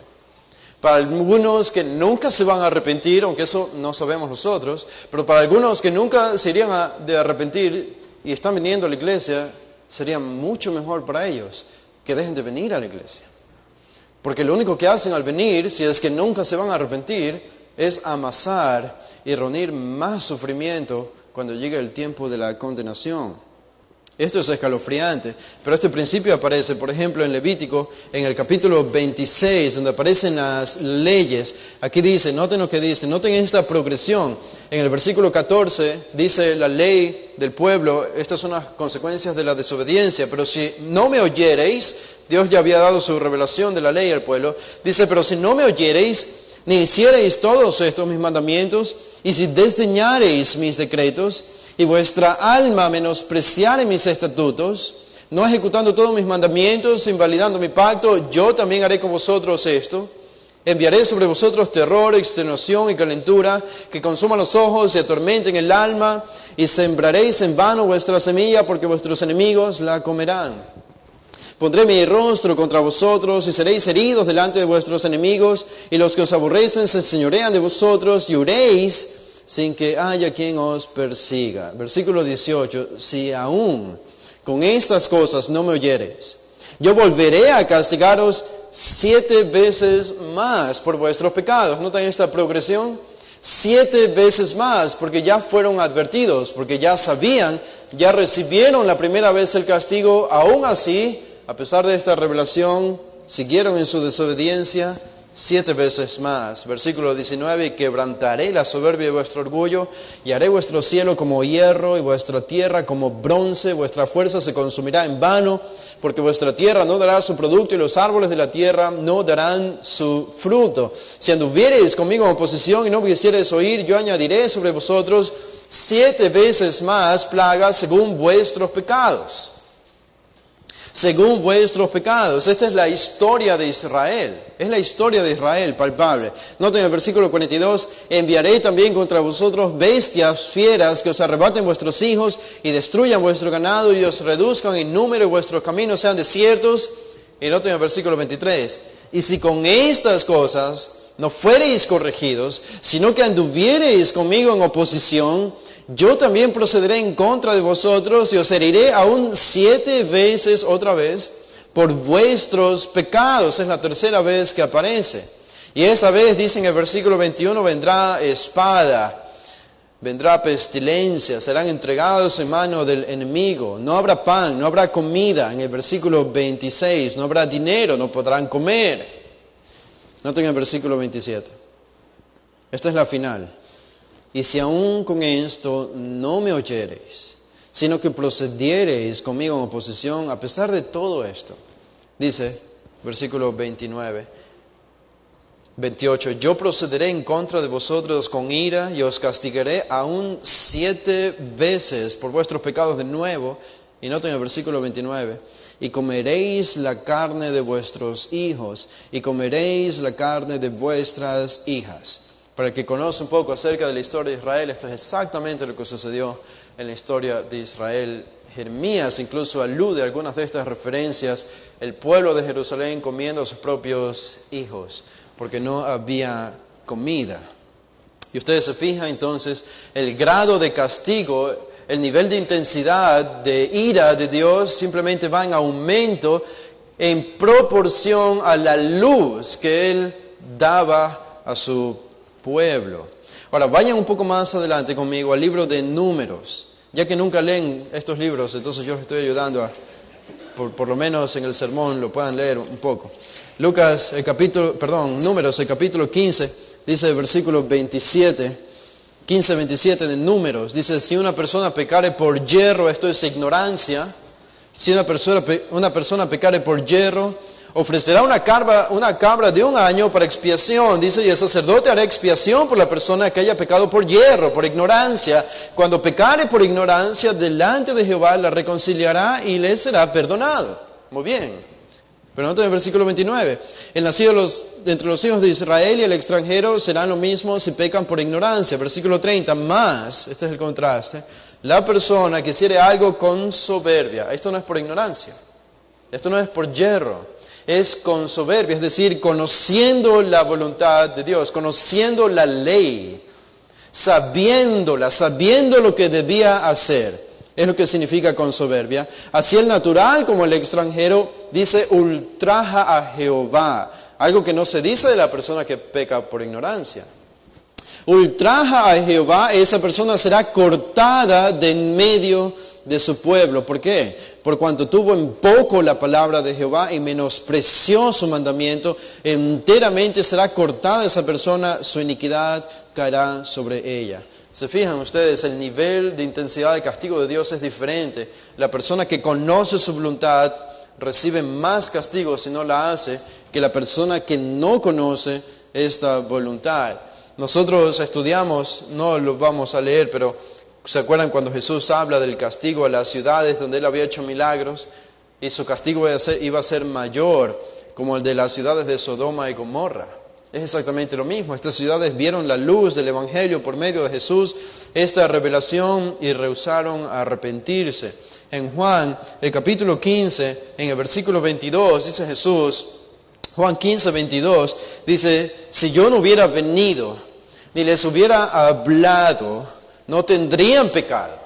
Para algunos que nunca se van a arrepentir, aunque eso no sabemos nosotros, pero para algunos que nunca se irían de arrepentir y están viniendo a la iglesia, sería mucho mejor para ellos que dejen de venir a la iglesia. Porque lo único que hacen al venir, si es que nunca se van a arrepentir, es amasar y reunir más sufrimiento cuando llegue el tiempo de la condenación. Esto es escalofriante, pero este principio aparece, por ejemplo, en Levítico, en el capítulo 26, donde aparecen las leyes. Aquí dice, noten lo que dice, noten esta progresión. En el versículo 14 dice la ley del pueblo, estas son las consecuencias de la desobediencia, pero si no me oyereis, Dios ya había dado su revelación de la ley al pueblo, dice, pero si no me oyereis, ni hiciereis todos estos mis mandamientos, y si desdeñareis mis decretos, y vuestra alma menospreciare mis estatutos, no ejecutando todos mis mandamientos, invalidando mi pacto, yo también haré con vosotros esto. Enviaré sobre vosotros terror, extenuación y calentura, que consuman los ojos y atormenten el alma, y sembraréis en vano vuestra semilla, porque vuestros enemigos la comerán. Pondré mi rostro contra vosotros, y seréis heridos delante de vuestros enemigos, y los que os aborrecen se enseñorean de vosotros, y huiréis sin que haya quien os persiga. Versículo 18, si aún con estas cosas no me oyereis, yo volveré a castigaros 7 veces más por vuestros pecados. ¿Notan esta progresión? 7 veces más, porque ya fueron advertidos, porque ya sabían, ya recibieron la primera vez el castigo. Aún así, a pesar de esta revelación, siguieron en su desobediencia. 7 veces más. Versículo 19, y quebrantaré la soberbia de vuestro orgullo, y haré vuestro cielo como hierro, y vuestra tierra como bronce, vuestra fuerza se consumirá en vano, porque vuestra tierra no dará su producto, y los árboles de la tierra no darán su fruto. Si anduviereis conmigo en oposición, y no quisiereis oír, yo añadiré sobre vosotros 7 veces más plagas según vuestros pecados. Según vuestros pecados. Esta es la historia de Israel. Es la historia de Israel palpable. Noten el versículo 42. Enviaré también contra vosotros bestias fieras que os arrebaten vuestros hijos y destruyan vuestro ganado y os reduzcan en número y vuestros caminos sean desiertos. Y noten el versículo 23. Y si con estas cosas no fuereis corregidos, sino que anduviereis conmigo en oposición, yo también procederé en contra de vosotros y os heriré aún 7 veces otra vez por vuestros pecados. Es la tercera vez que aparece. Y esa vez, dice en el versículo 21, vendrá espada, vendrá pestilencia, serán entregados en mano del enemigo. No habrá pan, no habrá comida. En el versículo 26, no habrá dinero, no podrán comer. Noten el versículo 27. Esta es la final. Y si aún con esto no me oyereis, sino que procediereis conmigo en oposición, a pesar de todo esto, dice, versículo 28, yo procederé en contra de vosotros con ira y os castigaré aún 7 veces por vuestros pecados de nuevo. Y noten el versículo 29, y comeréis la carne de vuestros hijos y comeréis la carne de vuestras hijas. Para el que conoce un poco acerca de la historia de Israel, esto es exactamente lo que sucedió en la historia de Israel. Jeremías incluso alude a algunas de estas referencias, el pueblo de Jerusalén comiendo a sus propios hijos, porque no había comida. Y ustedes se fijan entonces, el grado de castigo, el nivel de intensidad, de ira de Dios simplemente va en aumento en proporción a la luz que Él daba a su pueblo. Ahora, vayan un poco más adelante conmigo al libro de Números. Ya que nunca leen estos libros, entonces yo les estoy ayudando a, por lo menos en el sermón, lo puedan leer un poco. Números, el capítulo 15, dice el versículo 15-27 de Números, dice, si una persona pecare por yerro, esto es ignorancia, si una persona pecare por yerro, ofrecerá una cabra de 1 año para expiación, dice, y el sacerdote hará expiación por la persona que haya pecado por yerro, por ignorancia. Cuando pecare por ignorancia, delante de Jehová la reconciliará y le será perdonado. Muy bien. Pero noten el versículo 29. El nacido entre los hijos de Israel y el extranjero serán lo mismo si pecan por ignorancia. Versículo 30. Más, este es el contraste, la persona que hiciere algo con soberbia. Esto no es por ignorancia. Esto no es por yerro. Es con soberbia, es decir, conociendo la voluntad de Dios, conociendo la ley, sabiendo lo que debía hacer. Es lo que significa con soberbia. Así el natural como el extranjero dice ultraja a Jehová. Algo que no se dice de la persona que peca por ignorancia. Ultraja a Jehová, esa persona será cortada de en medio de su pueblo. ¿Por qué? Por cuanto tuvo en poco la palabra de Jehová y menospreció su mandamiento, enteramente será cortada esa persona, su iniquidad caerá sobre ella. ¿Se fijan ustedes? El nivel de intensidad de castigo de Dios es diferente. La persona que conoce su voluntad recibe más castigo si no la hace que la persona que no conoce esta voluntad. Nosotros estudiamos, no lo vamos a leer, pero ¿se acuerdan cuando Jesús habla del castigo a las ciudades donde Él había hecho milagros? Y su castigo iba a ser mayor, como el de las ciudades de Sodoma y Gomorra. Es exactamente lo mismo. Estas ciudades vieron la luz del Evangelio por medio de Jesús, esta revelación, y rehusaron arrepentirse. En Juan, el capítulo 15, en el versículo 22, dice Jesús, Juan 15, 22, dice, si yo no hubiera venido, ni les hubiera hablado, no tendrían pecado.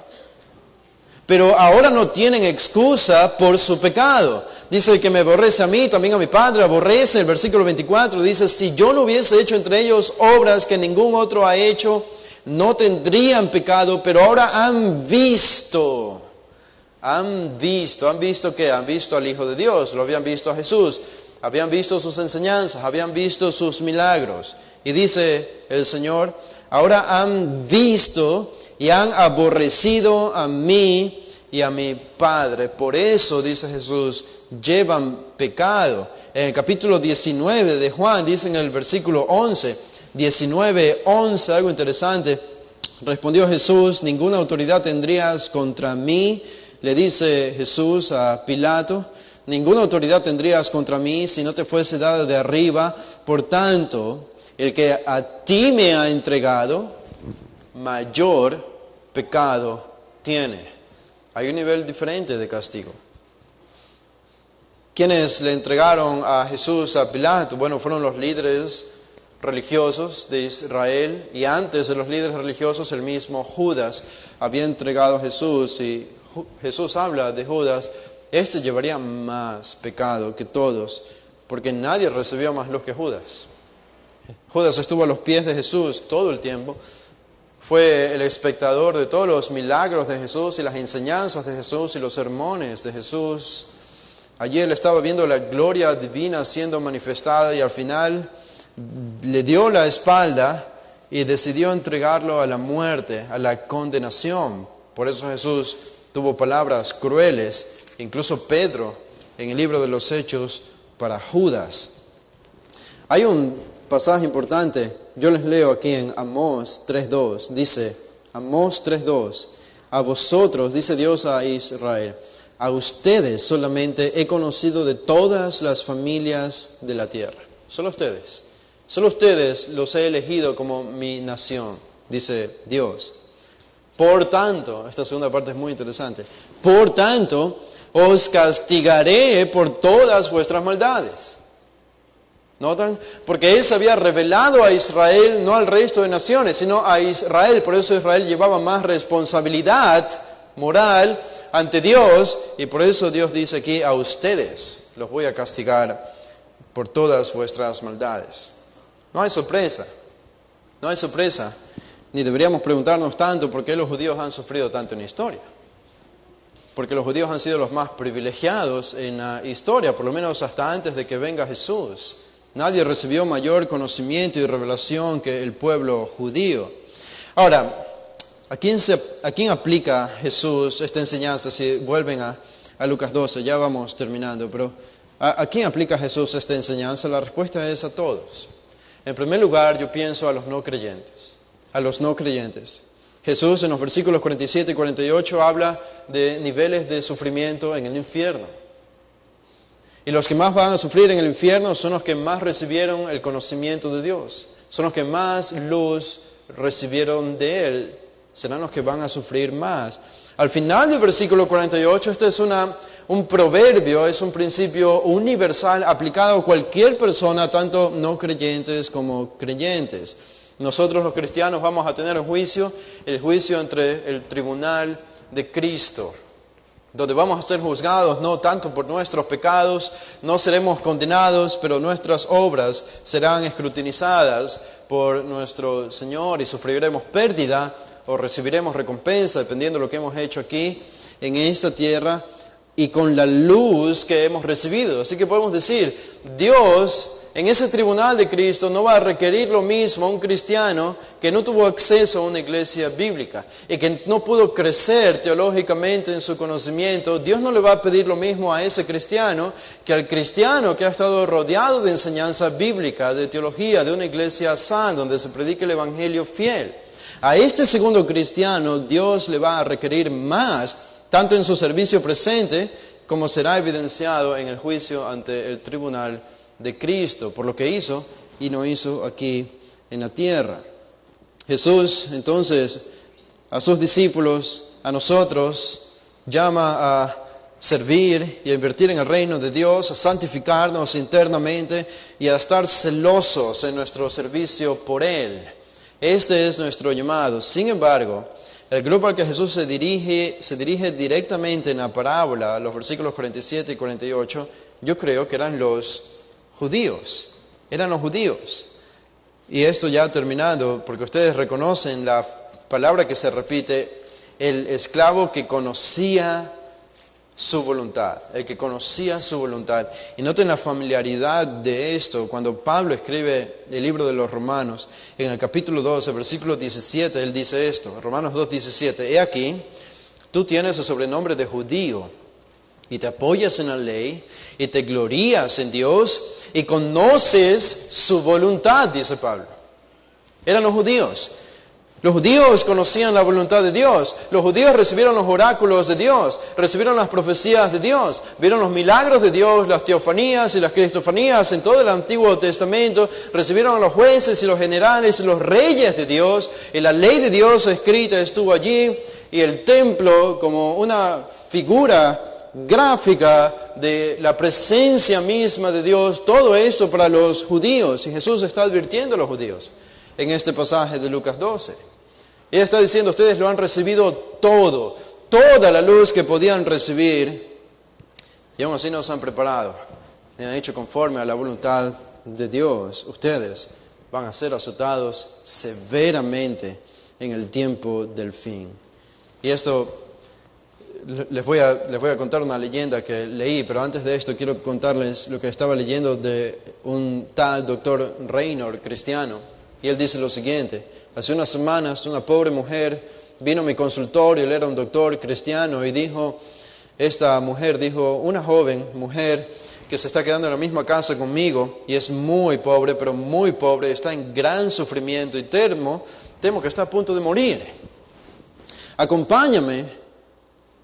Pero ahora no tienen excusa por su pecado. Dice, el que me aborrece a mí, también a mi Padre aborrece. El versículo 24 dice, si yo no hubiese hecho entre ellos obras que ningún otro ha hecho, no tendrían pecado, pero ahora han visto que han visto al Hijo de Dios, lo habían visto a Jesús, habían visto sus enseñanzas, habían visto sus milagros. Y dice el Señor, ahora han visto y han aborrecido a mí y a mi Padre. Por eso, dice Jesús, llevan pecado. En el capítulo 19 de Juan, dice en el versículo 11, 19:11, algo interesante. Respondió Jesús, ninguna autoridad tendrías contra mí, le dice Jesús a Pilato, ninguna autoridad tendrías contra mí si no te fuese dado de arriba. Por tanto, el que a ti me ha entregado, mayor pecado tiene. Hay un nivel diferente de castigo. ¿Quiénes le entregaron a Jesús a Pilato? Bueno, fueron los líderes religiosos de Israel, y antes de los líderes religiosos el mismo Judas había entregado a Jesús, y Jesús habla de Judas, este llevaría más pecado que todos, porque nadie recibió más luz que Judas. Judas estuvo a los pies de Jesús todo el tiempo, fue el espectador de todos los milagros de Jesús y las enseñanzas de Jesús y los sermones de Jesús. Allí él estaba viendo la gloria divina siendo manifestada, y al final le dio la espalda y decidió entregarlo a la muerte, a la condenación. Por eso Jesús tuvo palabras crueles, incluso Pedro en el libro de los Hechos para Judas. Hay un pasaje importante, yo les leo aquí en Amós 3:2, dice Amós 3:2, a vosotros, dice Dios a Israel, a ustedes solamente he conocido de todas las familias de la tierra. Solo ustedes los he elegido como mi nación, dice Dios. Por tanto, esta segunda parte es muy interesante, por tanto, os castigaré por todas vuestras maldades. ¿Notan? Porque Él se había revelado a Israel, no al resto de naciones, sino a Israel. Por eso Israel llevaba más responsabilidad moral ante Dios. Y por eso Dios dice aquí, a ustedes los voy a castigar por todas vuestras maldades. No hay sorpresa. Ni deberíamos preguntarnos tanto por qué los judíos han sufrido tanto en la historia. Porque los judíos han sido los más privilegiados en la historia, por lo menos hasta antes de que venga Jesús. Nadie recibió mayor conocimiento y revelación que el pueblo judío. Ahora, ¿a quién aplica Jesús esta enseñanza? Si vuelven a Lucas 12, ya vamos terminando, pero ¿a quién aplica Jesús esta enseñanza? La respuesta es a todos. En primer lugar, yo pienso a los no creyentes. Jesús en los versículos 47 y 48 habla de niveles de sufrimiento en el infierno. Y los que más van a sufrir en el infierno son los que más recibieron el conocimiento de Dios. Son los que más luz recibieron de Él. Serán los que van a sufrir más. Al final del versículo 48, este es un proverbio, es un principio universal aplicado a cualquier persona, tanto no creyentes como creyentes. Nosotros los cristianos vamos a tener el juicio entre el tribunal de Cristo, donde vamos a ser juzgados no tanto por nuestros pecados, no seremos condenados, pero nuestras obras serán escrutinizadas por nuestro Señor y sufriremos pérdida o recibiremos recompensa, dependiendo de lo que hemos hecho aquí en esta tierra y con la luz que hemos recibido. Así que podemos decir, Dios en ese tribunal de Cristo no va a requerir lo mismo a un cristiano que no tuvo acceso a una iglesia bíblica y que no pudo crecer teológicamente en su conocimiento. Dios no le va a pedir lo mismo a ese cristiano que al cristiano que ha estado rodeado de enseñanza bíblica, de teología, de una iglesia sana, donde se predica el evangelio fiel. A este segundo cristiano Dios le va a requerir más, tanto en su servicio presente como será evidenciado en el juicio ante el tribunal de Cristo, por lo que hizo y no hizo aquí en la tierra. Jesús, entonces, a sus discípulos, a nosotros, llama a servir y a invertir en el reino de Dios, a santificarnos internamente y a estar celosos en nuestro servicio por Él. Este es nuestro llamado. Sin embargo, el grupo al que Jesús se dirige directamente en la parábola, los versículos 47 y 48, yo creo que eran los judíos. Y esto ya ha terminado, porque ustedes reconocen la palabra que se repite, el esclavo que conocía su voluntad, Y noten la familiaridad de esto, cuando Pablo escribe el libro de los Romanos, en el capítulo 12, versículo 17, él dice esto, Romanos 2:17, he aquí, tú tienes el sobrenombre de judío, y te apoyas en la ley, y te glorías en Dios, y conoces su voluntad, dice Pablo. Eran los judíos. Los judíos conocían la voluntad de Dios. Los judíos recibieron los oráculos de Dios, recibieron las profecías de Dios, vieron los milagros de Dios, las teofanías y las cristofanías en todo el Antiguo Testamento, recibieron a los jueces y los generales y los reyes de Dios, y la ley de Dios escrita estuvo allí, y el templo como una figura gráfica de la presencia misma de Dios, todo esto para los judíos. Y Jesús está advirtiendo a los judíos en este pasaje de Lucas 12. Él está diciendo, ustedes lo han recibido todo, toda la luz que podían recibir, y aún así no se han preparado, ni han hecho conforme a la voluntad de Dios. Ustedes van a ser azotados severamente en el tiempo del fin. Y esto les voy a contar una leyenda que leí, pero antes de esto quiero contarles lo que estaba leyendo de un tal doctor Reynolds, cristiano. Y él dice lo siguiente, Hace unas semanas una pobre mujer vino a mi consultorio, él era un doctor cristiano, y esta mujer dijo, una joven mujer que se está quedando en la misma casa conmigo y es muy pobre, pero muy pobre, está en gran sufrimiento y temo que está a punto de morir. Acompáñame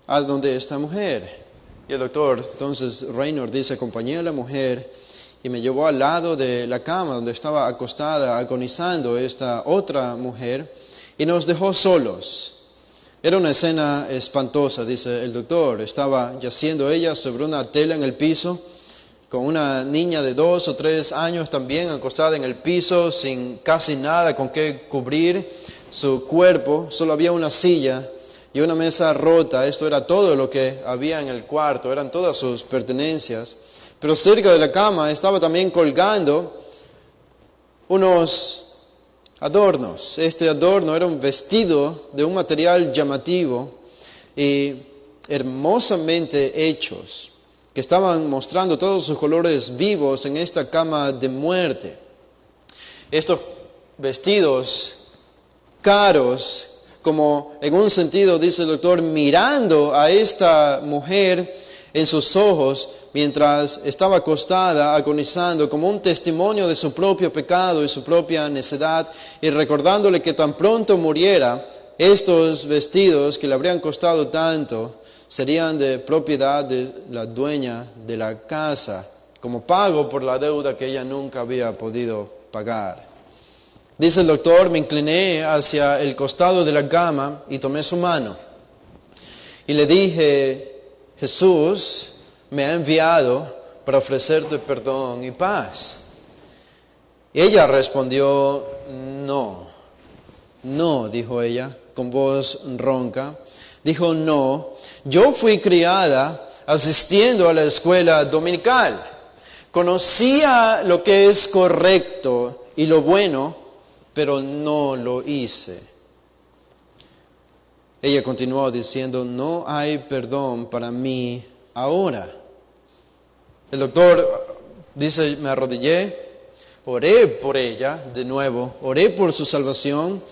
a donde esta mujer. Y el doctor, entonces Reynolds dice, acompañé a la mujer y me llevó al lado de la cama donde estaba acostada, agonizando esta otra mujer, y nos dejó solos. Era una escena espantosa, dice el doctor. Estaba yaciendo ella sobre una tela en el piso, con una niña de 2 o 3 años también acostada en el piso, sin casi nada con qué cubrir su cuerpo. Solo había una silla y una mesa rota. Esto era todo lo que había en el cuarto, eran todas sus pertenencias. Pero cerca de la cama estaba también colgando unos adornos. Este adorno era un vestido de un material llamativo y hermosamente hechos, que estaban mostrando todos sus colores vivos en esta cama de muerte. Estos vestidos caros, como en un sentido, dice el doctor, mirando a esta mujer en sus ojos mientras estaba acostada, agonizando, como un testimonio de su propio pecado y su propia necedad, y recordándole que tan pronto muriera, estos vestidos que le habrían costado tanto serían de propiedad de la dueña de la casa, como pago por la deuda que ella nunca había podido pagar. Dice el doctor, me incliné hacia el costado de la cama y tomé su mano. Y le dije, Jesús me ha enviado para ofrecerte perdón y paz. Y ella respondió, no, dijo ella, con voz ronca. Dijo, no, yo fui criada asistiendo a la escuela dominical. Conocía lo que es correcto y lo bueno, pero no lo hice. Ella continuó diciendo, no hay perdón para mí ahora. El doctor dice, me arrodillé, oré por ella de nuevo, oré por su salvación,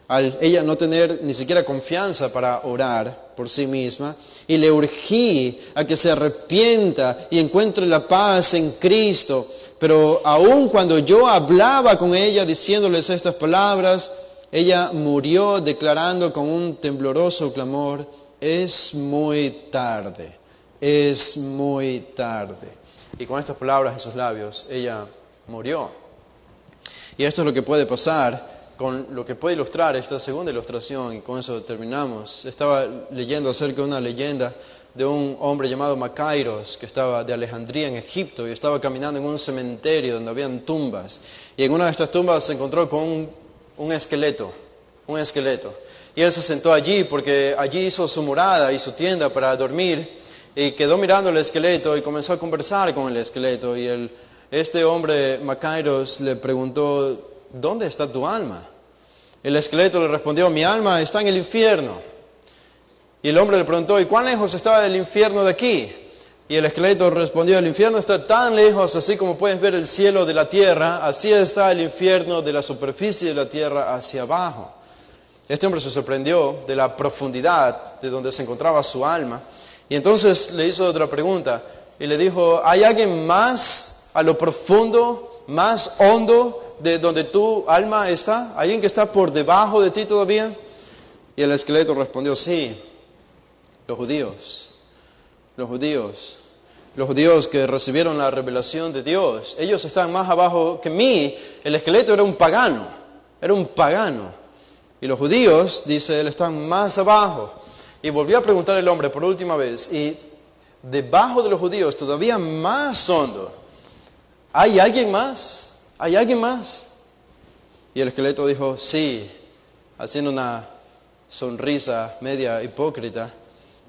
al ella no tener ni siquiera confianza para orar por sí misma, y le urgí a que se arrepienta y encuentre la paz en Cristo. Pero aun cuando yo hablaba con ella diciéndoles estas palabras, ella murió declarando con un tembloroso clamor, es muy tarde, es muy tarde. Y con estas palabras en sus labios, ella murió. Y esto es lo que puede pasar con lo que puede ilustrar esta segunda ilustración, y con eso terminamos. Estaba leyendo acerca de una leyenda de un hombre llamado Macairos, que estaba de Alejandría en Egipto, y estaba caminando en un cementerio donde habían tumbas. Y en una de estas tumbas se encontró con un esqueleto. Y él se sentó allí porque allí hizo su morada y su tienda para dormir, y quedó mirando el esqueleto y comenzó a conversar con el esqueleto. Y este hombre Macairos le preguntó, ¿dónde está tu alma? El esqueleto le respondió, mi alma está en el infierno. Y el hombre le preguntó, ¿y cuán lejos está el infierno de aquí? Y el esqueleto respondió, el infierno está tan lejos, así como puedes ver el cielo de la tierra, así está el infierno de la superficie de la tierra hacia abajo. Este hombre se sorprendió de la profundidad de donde se encontraba su alma, y entonces le hizo otra pregunta, y le dijo, ¿hay alguien más a lo profundo, más hondo de donde tu alma está? ¿Alguien que está por debajo de ti todavía? Y el esqueleto respondió, sí, los judíos que recibieron la revelación de Dios, ellos están más abajo que mí. El esqueleto era un pagano. Y los judíos, dice él, están más abajo. Y volvió a preguntar el hombre por última vez, y debajo de los judíos, todavía más hondo, ¿hay alguien más? ¿Hay alguien más? Y el esqueleto dijo, sí, haciendo una sonrisa media hipócrita,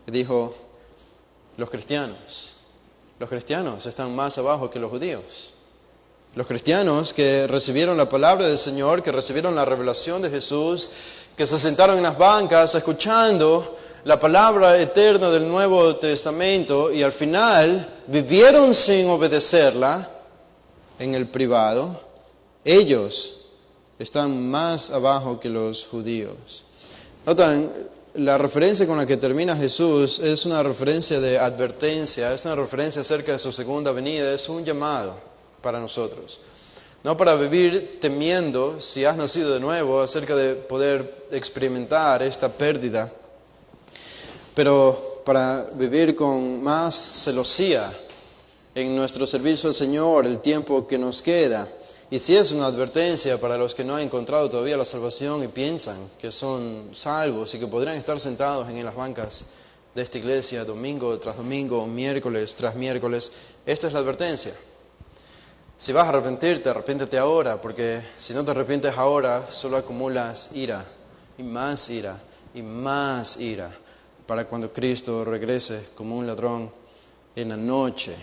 y dijo, los cristianos están más abajo que los judíos. Los cristianos que recibieron la palabra del Señor, que recibieron la revelación de Jesús, que se sentaron en las bancas escuchando la palabra eterna del Nuevo Testamento y al final vivieron sin obedecerla en el privado, ellos están más abajo que los judíos. Notan, la referencia con la que termina Jesús es una referencia de advertencia, es una referencia acerca de su segunda venida, es un llamado para nosotros. No para vivir temiendo, si has nacido de nuevo, acerca de poder experimentar esta pérdida, pero para vivir con más celosía en nuestro servicio al Señor el tiempo que nos queda. Y si es una advertencia para los que no han encontrado todavía la salvación y piensan que son salvos y que podrían estar sentados en las bancas de esta iglesia domingo tras domingo, miércoles tras miércoles, esta es la advertencia. Si vas a arrepentirte, arrepiéntete ahora, porque si no te arrepientes ahora, solo acumulas ira, y más ira, y más ira, para cuando Cristo regrese como un ladrón en la noche.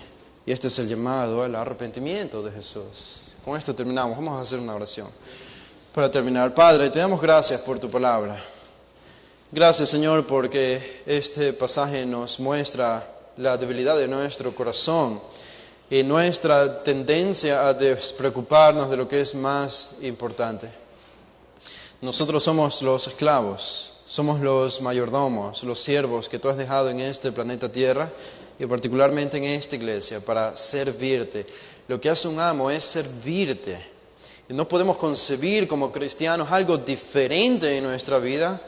Y este es el llamado al arrepentimiento de Jesús. Con esto terminamos. Vamos a hacer una oración. Para terminar, Padre, te damos gracias por tu palabra. Gracias, Señor, porque este pasaje nos muestra la debilidad de nuestro corazón y nuestra tendencia a despreocuparnos de lo que es más importante. Nosotros somos los esclavos, somos los mayordomos, los siervos que tú has dejado en este planeta Tierra y particularmente en esta iglesia para servirte. Lo que hace un amo es servirte. Y no podemos concebir como cristianos algo diferente en nuestra vida